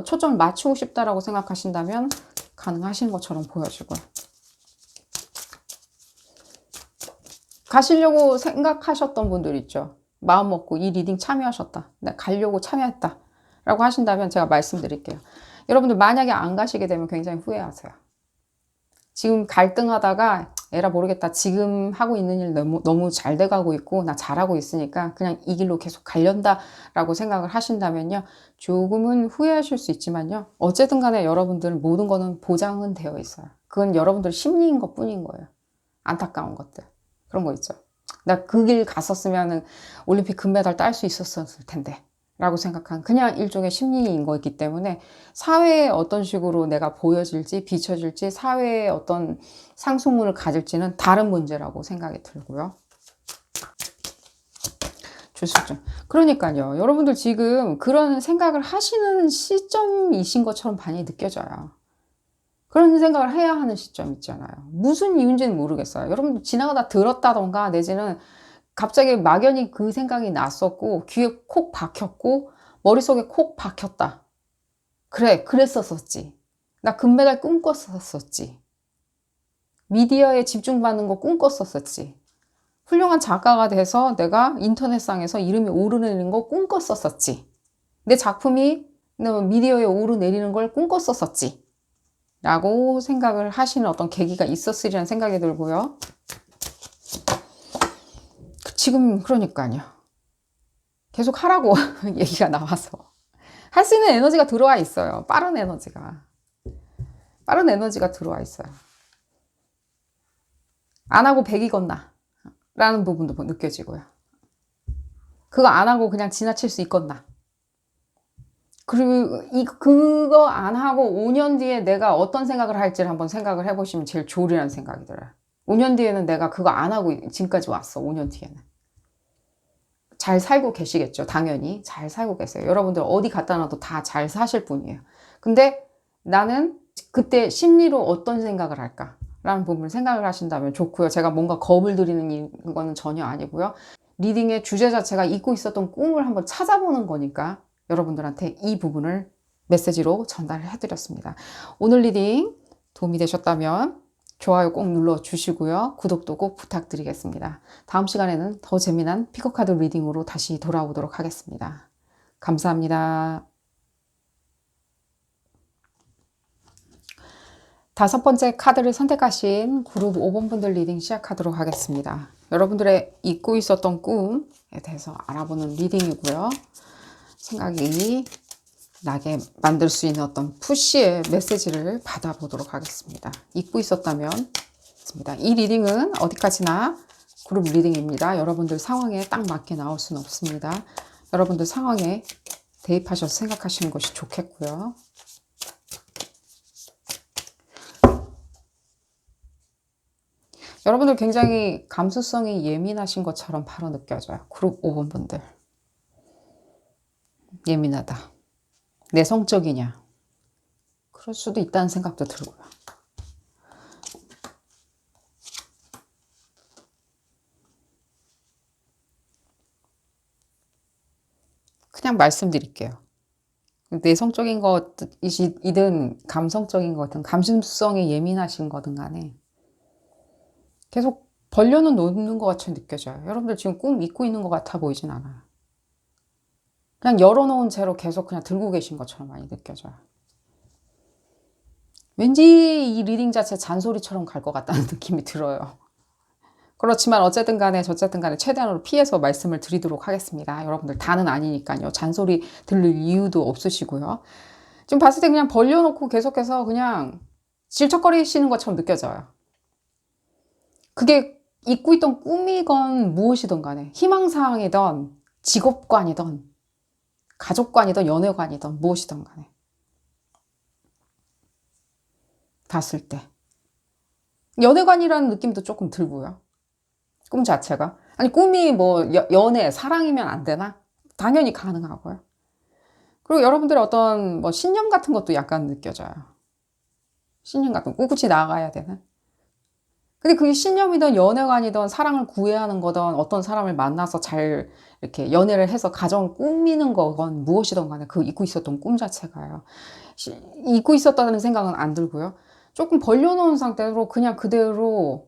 초점을 맞추고 싶다라고 생각하신다면 가능하신 것처럼 보여지고요. 가시려고 생각하셨던 분들 있죠. 마음 먹고 이 리딩 참여하셨다. 내가 가려고 참여했다. 라고 하신다면 제가 말씀드릴게요. 여러분들 만약에 안 가시게 되면 굉장히 후회하세요. 지금 갈등하다가 에라 모르겠다. 지금 하고 있는 일 너무 잘 돼가고 있고 나 잘하고 있으니까 그냥 이 길로 계속 가련다 라고 생각을 하신다면요. 조금은 후회하실 수 있지만요. 어쨌든 간에 여러분들은 모든 거는 보장은 되어 있어요. 그건 여러분들 심리인 것 뿐인 거예요. 안타까운 것들. 그런 거 있죠. 나 그 길 갔었으면 올림픽 금메달 딸 수 있었을 텐데 라고 생각한 그냥 일종의 심리인 거기 때문에 사회에 어떤 식으로 내가 보여질지 비춰질지 사회에 어떤 상승문을 가질지는 다른 문제라고 생각이 들고요. 주술점. 그러니까요. 여러분들 지금 그런 생각을 하시는 시점이신 것처럼 많이 느껴져요. 그런 생각을 해야 하는 시점 있잖아요. 무슨 이유인지는 모르겠어요. 여러분 지나가다 들었다던가 내지는 갑자기 막연히 그 생각이 났었고 귀에 콕 박혔고 머릿속에 콕 박혔다. 그래, 그랬었었지. 나 금메달 꿈꿨었었지. 미디어에 집중받는 거 꿈꿨었었지. 훌륭한 작가가 돼서 내가 인터넷상에서 이름이 오르내리는 거 꿈꿨었었지. 내 작품이 미디어에 오르내리는 걸 꿈꿨었었지. 라고 생각을 하시는 어떤 계기가 있었으리라는 생각이 들고요. 지금 그러니까요. 계속 하라고 얘기가 나와서 할 수 있는 에너지가 들어와 있어요. 빠른 에너지가 들어와 있어요. 안 하고 백이건나 라는 부분도 느껴지고요. 그거 안 하고 그냥 지나칠 수 있겠나. 그리고 그거 안 하고 5년 뒤에 내가 어떤 생각을 할지를 한번 생각을 해보시면 제일 좋으리라는 생각이 들어요. 5년 뒤에는 내가 그거 안 하고 지금까지 왔어. 5년 뒤에는. 잘 살고 계시겠죠. 당연히 잘 살고 계세요. 여러분들 어디 갖다 놔도 다 잘 사실 분이에요. 근데 나는 그때 심리로 어떤 생각을 할까? 라는 부분을 생각을 하신다면 좋고요. 제가 뭔가 겁을 드리는 거는 전혀 아니고요. 리딩의 주제 자체가 잊고 있었던 꿈을 한번 찾아보는 거니까 여러분들한테 이 부분을 메시지로 전달을 해드렸습니다. 오늘 리딩 도움이 되셨다면 좋아요 꼭 눌러주시고요. 구독도 꼭 부탁드리겠습니다. 다음 시간에는 더 재미난 피커카드 리딩으로 다시 돌아오도록 하겠습니다. 감사합니다. 5번째 카드를 선택하신 그룹 5번 분들 리딩 시작하도록 하겠습니다. 여러분들의 잊고 있었던 꿈에 대해서 알아보는 리딩이고요. 생각이 나게 만들 수 있는 어떤 푸시의 메시지를 받아보도록 하겠습니다. 잊고 있었다면 이 리딩은 어디까지나 그룹 리딩입니다. 여러분들 상황에 딱 맞게 나올 수는 없습니다. 여러분들 상황에 대입하셔서 생각하시는 것이 좋겠고요. 여러분들 굉장히 감수성이 예민하신 것처럼 바로 느껴져요. 그룹 5번 분들. 예민하다. 내성적이냐? 그럴 수도 있다는 생각도 들고요. 그냥 말씀드릴게요. 내성적인 것이든 감성적인 거든 감수성이 예민하신 거든 간에 계속 벌려는 놓는 것 같이 느껴져요. 여러분들 지금 꿈 잊고 있는 것 같아 보이진 않아요. 그냥 열어놓은 채로 계속 그냥 들고 계신 것처럼 많이 느껴져요. 왠지 이 리딩 자체 잔소리처럼 갈 것 같다는 느낌이 들어요. 그렇지만 어쨌든 간에 저쨌든 간에 최대한으로 피해서 말씀을 드리도록 하겠습니다. 여러분들 다는 아니니까요. 잔소리 들을 이유도 없으시고요. 지금 봤을 때 그냥 벌려놓고 계속해서 그냥 질척거리시는 것처럼 느껴져요. 그게 잊고 있던 꿈이건 무엇이든 간에 희망사항이든 직업관이든 가족관이든 연애관이든 무엇이든 간에 봤을 때 연애관이라는 느낌도 조금 들고요. 꿈 자체가 아니 꿈이 뭐 연애 사랑이면 안 되나? 당연히 가능하고요. 그리고 여러분들의 어떤 뭐 신념 같은 것도 약간 느껴져요. 신념 같은 거 꿋꿋이 나아가야 되는 근데 그게 신념이든 연애관이든 사랑을 구애하는 거든 어떤 사람을 만나서 잘 이렇게 연애를 해서 가정을 꾸미는 거건 무엇이든 간에 그 잊고 있었던 꿈 자체가요. 잊고 있었다는 생각은 안 들고요. 조금 벌려놓은 상태로 그냥 그대로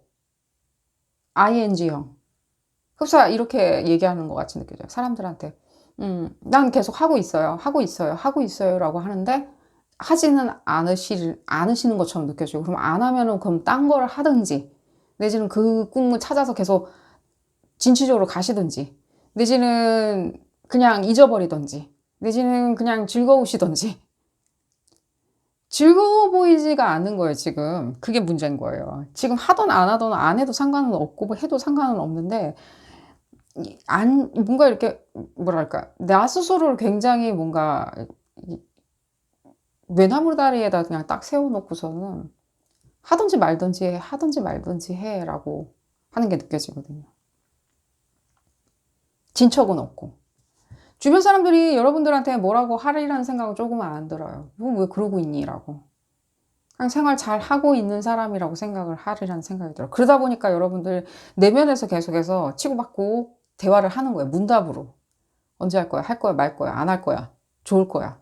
ing형. 흡사 이렇게 얘기하는 것 같이 느껴져요. 사람들한테. 난 계속 하고 있어요. 하고 있어요. 하고 있어요. 라고 하는데 하지는 않으시는 것처럼 느껴져요. 그럼 안 하면은 그럼 딴 걸 하든지 내지는 그 꿈을 찾아서 계속 진취적으로 가시든지 내지는 그냥 잊어버리든지 내지는 그냥 즐거우시든지 즐거워 보이지가 않는 거예요, 지금. 그게 문제인 거예요. 지금 하던 안 하던 안 해도 상관은 없고 뭐 해도 상관은 없는데 뭔가 이렇게 뭐랄까 나 스스로를 굉장히 뭔가 외나무 다리에다 그냥 딱 세워놓고서는 하든지 말든지 해, 하든지 말든지 해라고 하는 게 느껴지거든요. 진척은 없고. 주변 사람들이 여러분들한테 뭐라고 하리라는 생각은 조금은 안 들어요. 너 왜 그러고 있니? 라고. 그냥 생활 잘 하고 있는 사람이라고 생각을 하리라는 생각이 들어요. 그러다 보니까 여러분들 내면에서 계속해서 치고받고 대화를 하는 거예요. 문답으로. 언제 할 거야? 할 거야? 말 거야? 안 할 거야? 좋을 거야?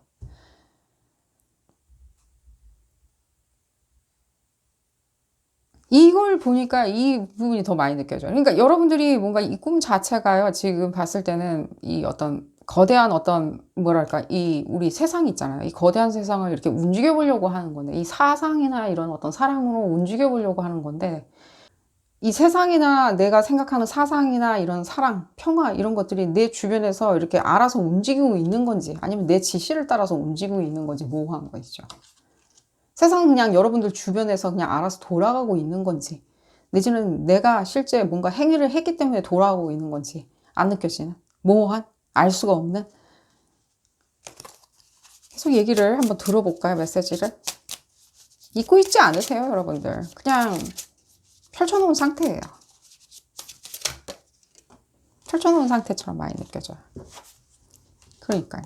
이걸 보니까 이 부분이 더 많이 느껴져요. 그러니까 여러분들이 뭔가 이 꿈 자체가요, 지금 봤을 때는 이 어떤 거대한 어떤, 뭐랄까, 이 우리 세상 있잖아요. 이 거대한 세상을 이렇게 움직여 보려고 하는 건데, 이 사상이나 이런 어떤 사랑으로 움직여 보려고 하는 건데, 이 세상이나 내가 생각하는 사상이나 이런 사랑, 평화, 이런 것들이 내 주변에서 이렇게 알아서 움직이고 있는 건지, 아니면 내 지시를 따라서 움직이고 있는 건지 모호한 것이죠. 세상은 그냥 여러분들 주변에서 그냥 알아서 돌아가고 있는 건지, 내지는 내가 실제 뭔가 행위를 했기 때문에 돌아가고 있는 건지, 안 느껴지는, 모호한, 알 수가 없는. 계속 얘기를 한번 들어볼까요, 메시지를? 잊고 있지 않으세요, 여러분들. 그냥 펼쳐놓은 상태예요. 펼쳐놓은 상태처럼 많이 느껴져요. 그러니까요.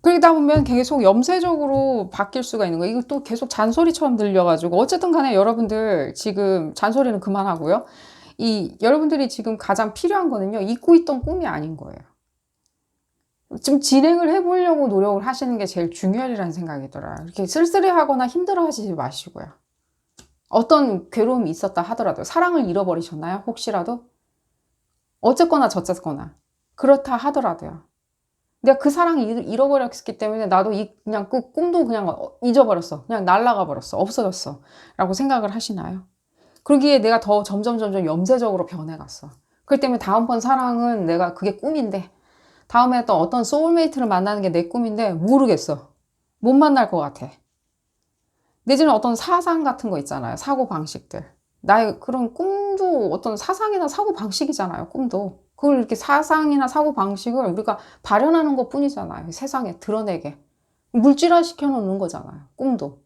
그러다 보면 계속 염세적으로 바뀔 수가 있는 거예요. 이거 또 계속 잔소리처럼 들려가지고. 어쨌든 간에 여러분들 지금 잔소리는 그만하고요. 여러분들이 지금 가장 필요한 거는요. 잊고 있던 꿈이 아닌 거예요. 지금 진행을 해보려고 노력을 하시는 게 제일 중요하리라는 생각이 들어요. 이렇게 쓸쓸해하거나 힘들어 하시지 마시고요. 어떤 괴로움이 있었다 하더라도 사랑을 잃어버리셨나요? 혹시라도? 어쨌거나 저쨌거나 그렇다 하더라도요. 내가 그 사랑을 잃어버렸기 때문에 나도 그냥 그 꿈도 그냥 잊어버렸어. 그냥 날아가 버렸어. 없어졌어. 라고 생각을 하시나요? 그러기에 내가 더 점점 염세적으로 변해갔어. 그렇기 때문에 다음번 사랑은 내가 그게 꿈인데 다음에 또 어떤 소울메이트를 만나는 게 내 꿈인데 모르겠어. 못 만날 것 같아. 내지는 어떤 사상 같은 거 있잖아요. 사고 방식들. 나의 그런 꿈도 어떤 사상이나 사고 방식이잖아요. 꿈도. 그걸 이렇게 사상이나 사고 방식을 우리가 발현하는 것 뿐이잖아요. 세상에 드러내게. 물질화 시켜놓는 거잖아요. 꿈도.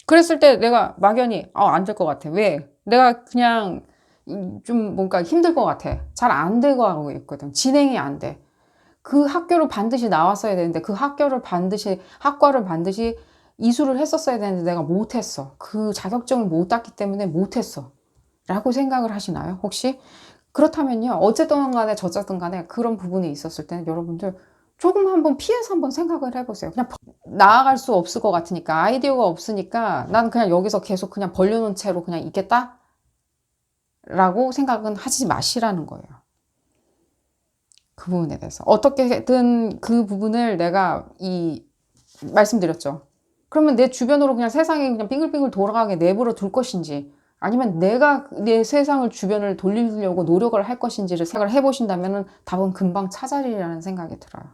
그랬을 때 내가 막연히, 안 될 것 같아. 왜? 내가 그냥 좀 뭔가 힘들 것 같아. 잘 안 되고 하고 있거든. 진행이 안 돼. 그 학교를 반드시 나왔어야 되는데 그 학과를 반드시 이수를 했었어야 되는데 내가 못했어. 그 자격증을 못 땄기 때문에 못했어. 라고 생각을 하시나요? 혹시? 그렇다면요. 어쨌든 간에 저쨌든 간에 그런 부분이 있었을 때는 여러분들 조금 한번 피해서 한번 생각을 해보세요. 그냥 나아갈 수 없을 것 같으니까 아이디어가 없으니까 나는 그냥 여기서 계속 그냥 벌려놓은 채로 그냥 있겠다? 라고 생각은 하지 마시라는 거예요. 그 부분에 대해서. 어떻게든 그 부분을 내가 말씀드렸죠. 그러면 내 주변으로 그냥 세상이 그냥 빙글빙글 돌아가게 내버려 둘 것인지, 아니면 내가 내 세상을 주변을 돌리려고 노력을 할 것인지를 생각을 해보신다면 답은 금방 찾아리라는 생각이 들어요.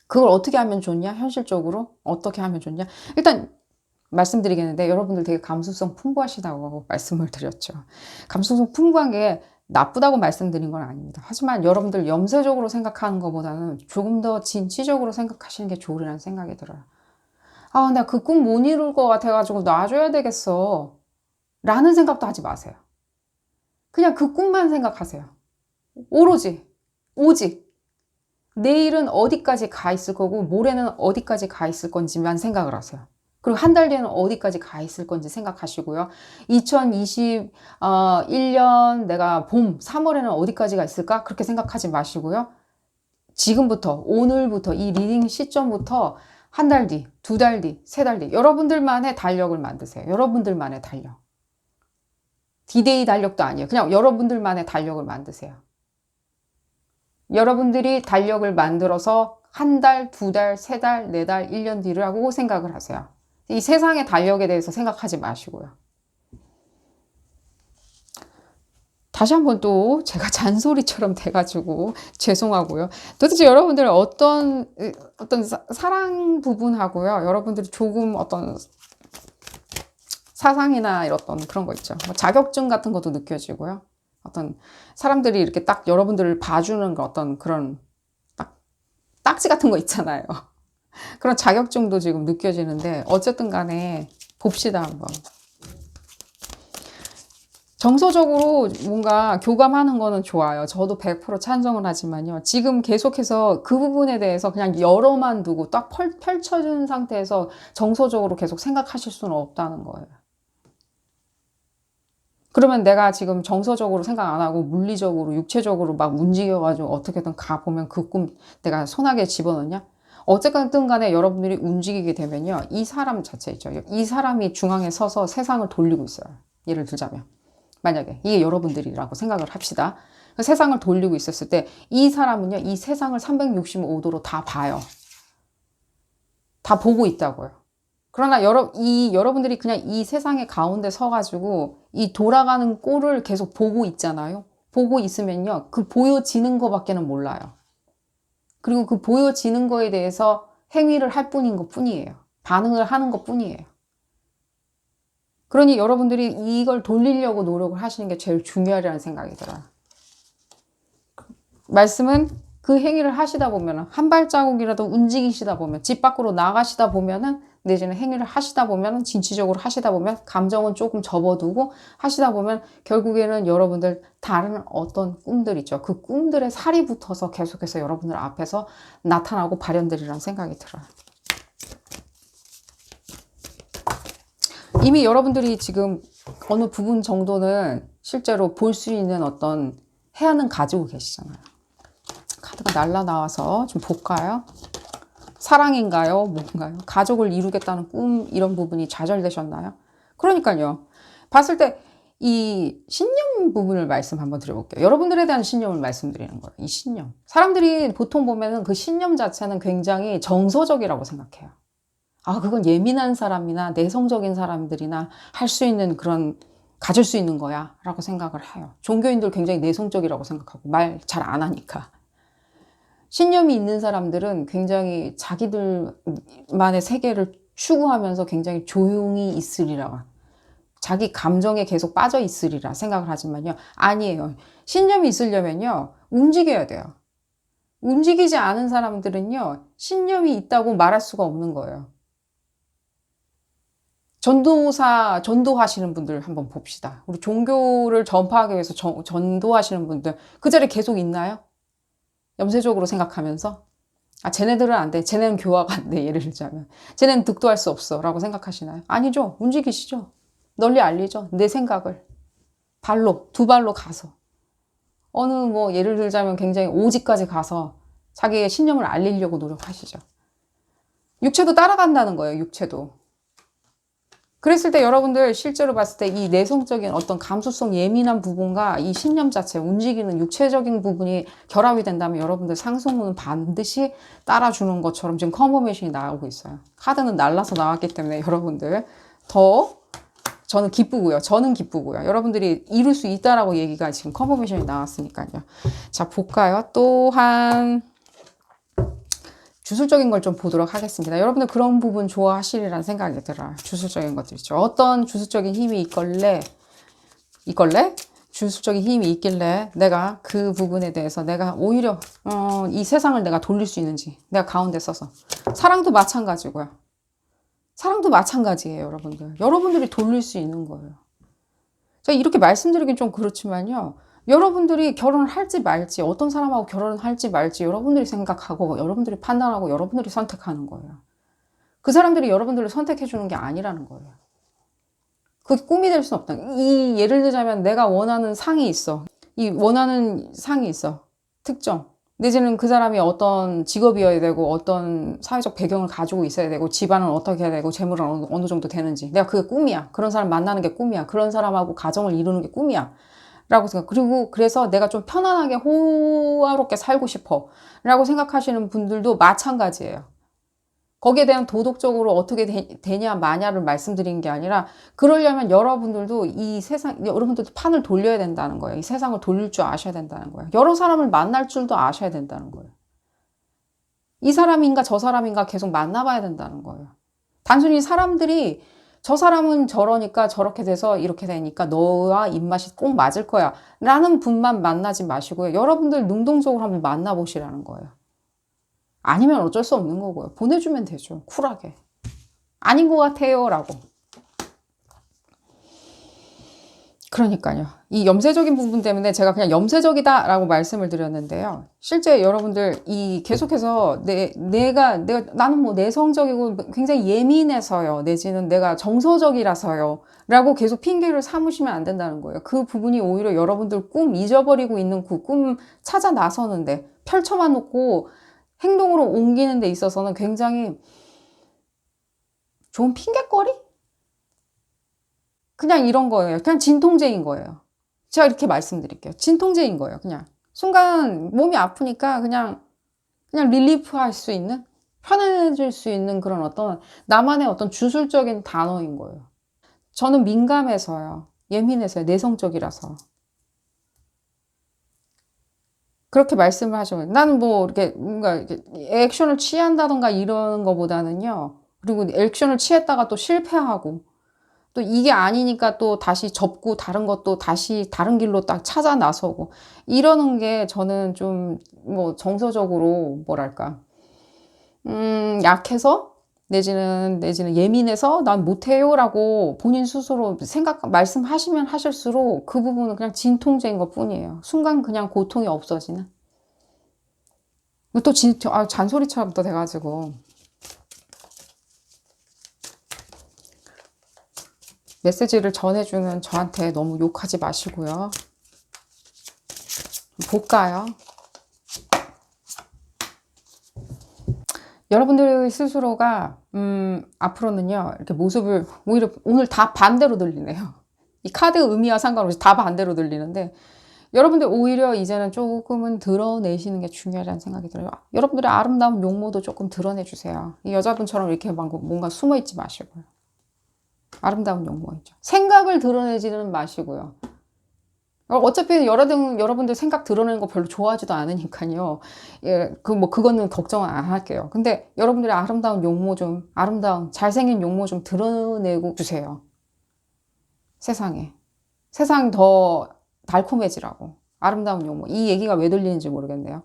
그걸 어떻게 하면 좋냐? 현실적으로 어떻게 하면 좋냐? 일단 말씀드리겠는데 여러분들 되게 감수성 풍부하시다고 말씀을 드렸죠. 감수성 풍부한 게 나쁘다고 말씀드린 건 아닙니다. 하지만 여러분들 염세적으로 생각하는 것보다는 조금 더 진취적으로 생각하시는 게 좋으리라는 생각이 들어요. 나 그 꿈 못 이룰 것 같아가지고 놔줘야 되겠어. 라는 생각도 하지 마세요. 그냥 그 꿈만 생각하세요. 오로지, 오직 내일은 어디까지 가 있을 거고 모레는 어디까지 가 있을 건지만 생각을 하세요. 그리고 한 달 뒤에는 어디까지 가 있을 건지 생각하시고요. 2021년 내가 봄 3월에는 어디까지가 있을까? 그렇게 생각하지 마시고요. 지금부터, 오늘부터, 이 리딩 시점부터 한 달 뒤, 두 달 뒤, 세 달 뒤, 여러분들만의 달력을 만드세요. 여러분들만의 달력. 디데이 달력도 아니에요. 그냥 여러분들만의 달력을 만드세요. 여러분들이 달력을 만들어서 한 달, 두 달, 세 달, 네 달, 1년 뒤라고 생각을 하세요. 이 세상의 달력에 대해서 생각하지 마시고요. 다시 한번 또 제가 잔소리처럼 돼가지고 죄송하고요. 도대체 여러분들 어떤 사랑 부분하고요. 여러분들이 조금 어떤 사상이나 이런 그런 거 있죠. 뭐 자격증 같은 것도 느껴지고요. 어떤 사람들이 이렇게 딱 여러분들을 봐주는 어떤 그런 딱지 같은 거 있잖아요. 그런 자격증도 지금 느껴지는데 어쨌든 간에 봅시다 한번. 정서적으로 뭔가 교감하는 거는 좋아요. 저도 100% 찬성을 하지만요. 지금 계속해서 그 부분에 대해서 그냥 열어만 두고 딱 펼쳐진 상태에서 정서적으로 계속 생각하실 수는 없다는 거예요. 그러면 내가 지금 정서적으로 생각 안 하고 물리적으로, 육체적으로 막 움직여가지고 어떻게든 가보면 그 꿈 내가 손아귀에 집어넣냐? 어쨌든 간에 여러분들이 움직이게 되면요. 이 사람 자체 있죠. 이 사람이 중앙에 서서 세상을 돌리고 있어요. 예를 들자면. 만약에 이게 여러분들이라고 생각을 합시다. 세상을 돌리고 있었을 때 이 사람은요. 이 세상을 365도로 다 봐요. 다 보고 있다고요. 그러나 여러분들이 그냥 이 세상의 가운데 서가지고 이 돌아가는 꼴을 계속 보고 있잖아요. 보고 있으면요. 그 보여지는 것밖에는 몰라요. 그리고 그 보여지는 거에 대해서 행위를 할 뿐인 것 뿐이에요. 반응을 하는 것 뿐이에요. 그러니 여러분들이 이걸 돌리려고 노력을 하시는 게 제일 중요하다는 생각이 들어요. 말씀은 그 행위를 하시다 보면 한 발자국이라도 움직이시다 보면 집 밖으로 나가시다 보면은 내지는 행위를 하시다 보면 진취적으로 하시다 보면 감정은 조금 접어두고 하시다 보면 결국에는 여러분들 다른 어떤 꿈들 있죠. 그 꿈들의 살이 붙어서 계속해서 여러분들 앞에서 나타나고 발현되리라는 생각이 들어요. 이미 여러분들이 지금 어느 부분 정도는 실제로 볼 수 있는 어떤 해안은 가지고 계시잖아요. 카드가 날라나와서 좀 볼까요? 사랑인가요? 뭔가요? 가족을 이루겠다는 꿈 이런 부분이 좌절되셨나요? 그러니까요. 봤을 때 이 신념 부분을 말씀 한번 드려볼게요. 여러분들에 대한 신념을 말씀드리는 거예요. 이 신념. 사람들이 보통 보면은 그 신념 자체는 굉장히 정서적이라고 생각해요. 아, 그건 예민한 사람이나 내성적인 사람들이나 할 수 있는 그런 가질 수 있는 거야 라고 생각을 해요. 종교인들 굉장히 내성적이라고 생각하고 말 잘 안 하니까. 신념이 있는 사람들은 굉장히 자기들만의 세계를 추구하면서 굉장히 조용히 있으리라. 자기 감정에 계속 빠져 있으리라 생각을 하지만요. 아니에요. 신념이 있으려면요. 움직여야 돼요. 움직이지 않은 사람들은요. 신념이 있다고 말할 수가 없는 거예요. 전도하시는 분들 한번 봅시다. 우리 종교를 전파하기 위해서 전도하시는 분들 그 자리에 계속 있나요? 염세적으로 생각하면서 아 쟤네들은 안 돼. 쟤네는 교화가 안 돼. 예를 들자면 쟤네는 득도할 수 없어 라고 생각하시나요? 아니죠. 움직이시죠. 널리 알리죠. 내 생각을 두 발로 가서 어느 뭐 예를 들자면 굉장히 오지까지 가서 자기의 신념을 알리려고 노력하시죠. 육체도 따라간다는 거예요. 육체도. 그랬을 때 여러분들 실제로 봤을 때 이 내성적인 어떤 감수성 예민한 부분과 이 신념 자체 움직이는 육체적인 부분이 결합이 된다면 여러분들 상승운은 반드시 따라주는 것처럼 지금 컨퍼메이션이 나오고 있어요. 카드는 날라서 나왔기 때문에 여러분들 더 저는 기쁘고요. 여러분들이 이룰 수 있다라고 얘기가 지금 컨퍼메이션이 나왔으니까요. 자, 볼까요? 또한 주술적인 걸 좀 보도록 하겠습니다. 여러분들 그런 부분 좋아하시리라는 생각이 들어요. 주술적인 것들 있죠. 어떤 주술적인 힘이 있길래 주술적인 힘이 있길래 내가 그 부분에 대해서 내가 오히려 이 세상을 내가 돌릴 수 있는지 내가 가운데 서서 사랑도 마찬가지고요. 사랑도 마찬가지예요. 여러분들이 돌릴 수 있는 거예요. 제가 이렇게 말씀드리긴 좀 그렇지만요. 여러분들이 결혼을 할지 말지, 어떤 사람하고 결혼을 할지 말지 여러분들이 생각하고 여러분들이 판단하고 여러분들이 선택하는 거예요. 그 사람들이 여러분들을 선택해 주는 게 아니라는 거예요. 그게 꿈이 될 수는 없다. 예를 들자면 내가 원하는 상이 있어. 이 원하는 상이 있어. 특정. 내지는 그 사람이 어떤 직업이어야 되고 어떤 사회적 배경을 가지고 있어야 되고 집안은 어떻게 해야 되고 재물은 어느 정도 되는지. 내가 그게 꿈이야. 그런 사람 만나는 게 꿈이야. 그런 사람하고 가정을 이루는 게 꿈이야. 라고 생각. 그리고 그래서 내가 좀 편안하게 호화롭게 살고 싶어. 라고 생각하시는 분들도 마찬가지예요. 거기에 대한 도덕적으로 어떻게 되냐 마냐를 말씀드린 게 아니라 그러려면 여러분들도 이 세상, 여러분들도 판을 돌려야 된다는 거예요. 이 세상을 돌릴 줄 아셔야 된다는 거예요. 여러 사람을 만날 줄도 아셔야 된다는 거예요. 이 사람인가 저 사람인가 계속 만나봐야 된다는 거예요. 단순히 사람들이 저 사람은 저러니까 저렇게 돼서 이렇게 되니까 너와 입맛이 꼭 맞을 거야 라는 분만 만나지 마시고요. 여러분들 능동적으로 한번 만나보시라는 거예요. 아니면 어쩔 수 없는 거고요. 보내주면 되죠. 쿨하게. 아닌 것 같아요. 라고. 그러니까요. 이 염세적인 부분 때문에 제가 그냥 염세적이다 라고 말씀을 드렸는데요. 실제 여러분들 계속해서 나는 뭐 내성적이고 굉장히 예민해서요. 내지는 내가 정서적이라서요. 라고 계속 핑계를 삼으시면 안 된다는 거예요. 그 부분이 오히려 여러분들 꿈 잊어버리고 있는 그 꿈 찾아 나서는데 펼쳐만 놓고 행동으로 옮기는 데 있어서는 굉장히 좋은 핑계거리? 그냥 이런 거예요. 그냥 진통제인 거예요. 제가 이렇게 말씀드릴게요. 진통제인 거예요. 그냥 순간 몸이 아프니까 그냥 릴리프 할 수 있는, 편해질 수 있는 그런 어떤 나만의 어떤 주술적인 단어인 거예요. 저는 민감해서요. 예민해서요. 내성적이라서. 그렇게 말씀을 하시면 나는 뭐 이렇게 뭔가 이렇게 액션을 취한다던가 이런 거보다는요. 그리고 액션을 취했다가 또 실패하고 또 이게 아니니까 또 다시 접고 다른 것도 다시 다른 길로 딱 찾아 나서고 이러는 게 저는 좀 뭐 정서적으로 뭐랄까 약해서 내지는 예민해서 난 못해요라고 본인 스스로 말씀하시면 하실수록 그 부분은 그냥 진통제인 것 뿐이에요. 순간 그냥 고통이 없어지는. 또 잔소리처럼 또 돼가지고 메시지를 전해주는 저한테 너무 욕하지 마시고요. 볼까요? 여러분들 스스로가 앞으로는요 이렇게 모습을 오히려 오늘 다 반대로 들리네요. 이 카드 의미와 상관없이 다 반대로 들리는데 여러분들 오히려 이제는 조금은 드러내시는 게 중요하다는 생각이 들어요. 여러분들의 아름다운 용모도 조금 드러내주세요. 이 여자분처럼 이렇게 뭔가 숨어있지 마시고요. 아름다운 용모이죠. 생각을 드러내지는 마시고요. 어차피 여러분들 생각 드러내는 거 별로 좋아하지도 않으니까요. 예, 그거는 걱정은 안 할게요. 근데 여러분들의 아름다운 용모 좀, 잘생긴 용모 좀 드러내고 주세요. 세상에. 세상이 더 달콤해지라고. 아름다운 용모. 이 얘기가 왜 들리는지 모르겠네요.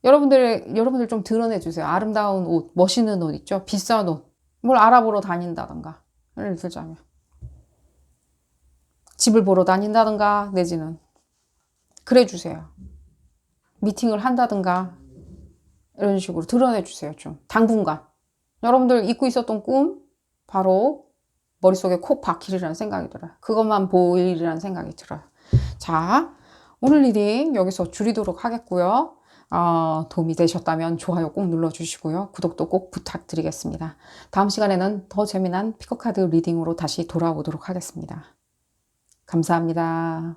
여러분들 좀 드러내 주세요. 아름다운 옷, 멋있는 옷 있죠? 비싼 옷. 뭘 알아보러 다닌다던가. 예를 들자면. 집을 보러 다닌다든가 내지는 그래 주세요. 미팅을 한다든가 이런 식으로 드러내 주세요. 좀 당분간 여러분들 잊고 있었던 꿈 바로 머릿속에 콕 박히리라는 생각이 들어요. 그것만 보이리라는 생각이 들어요. 자, 오늘 리딩 여기서 줄이도록 하겠고요. 도움이 되셨다면 좋아요 꼭 눌러주시고요. 구독도 꼭 부탁드리겠습니다. 다음 시간에는 더 재미난 피커카드 리딩으로 다시 돌아오도록 하겠습니다. 감사합니다.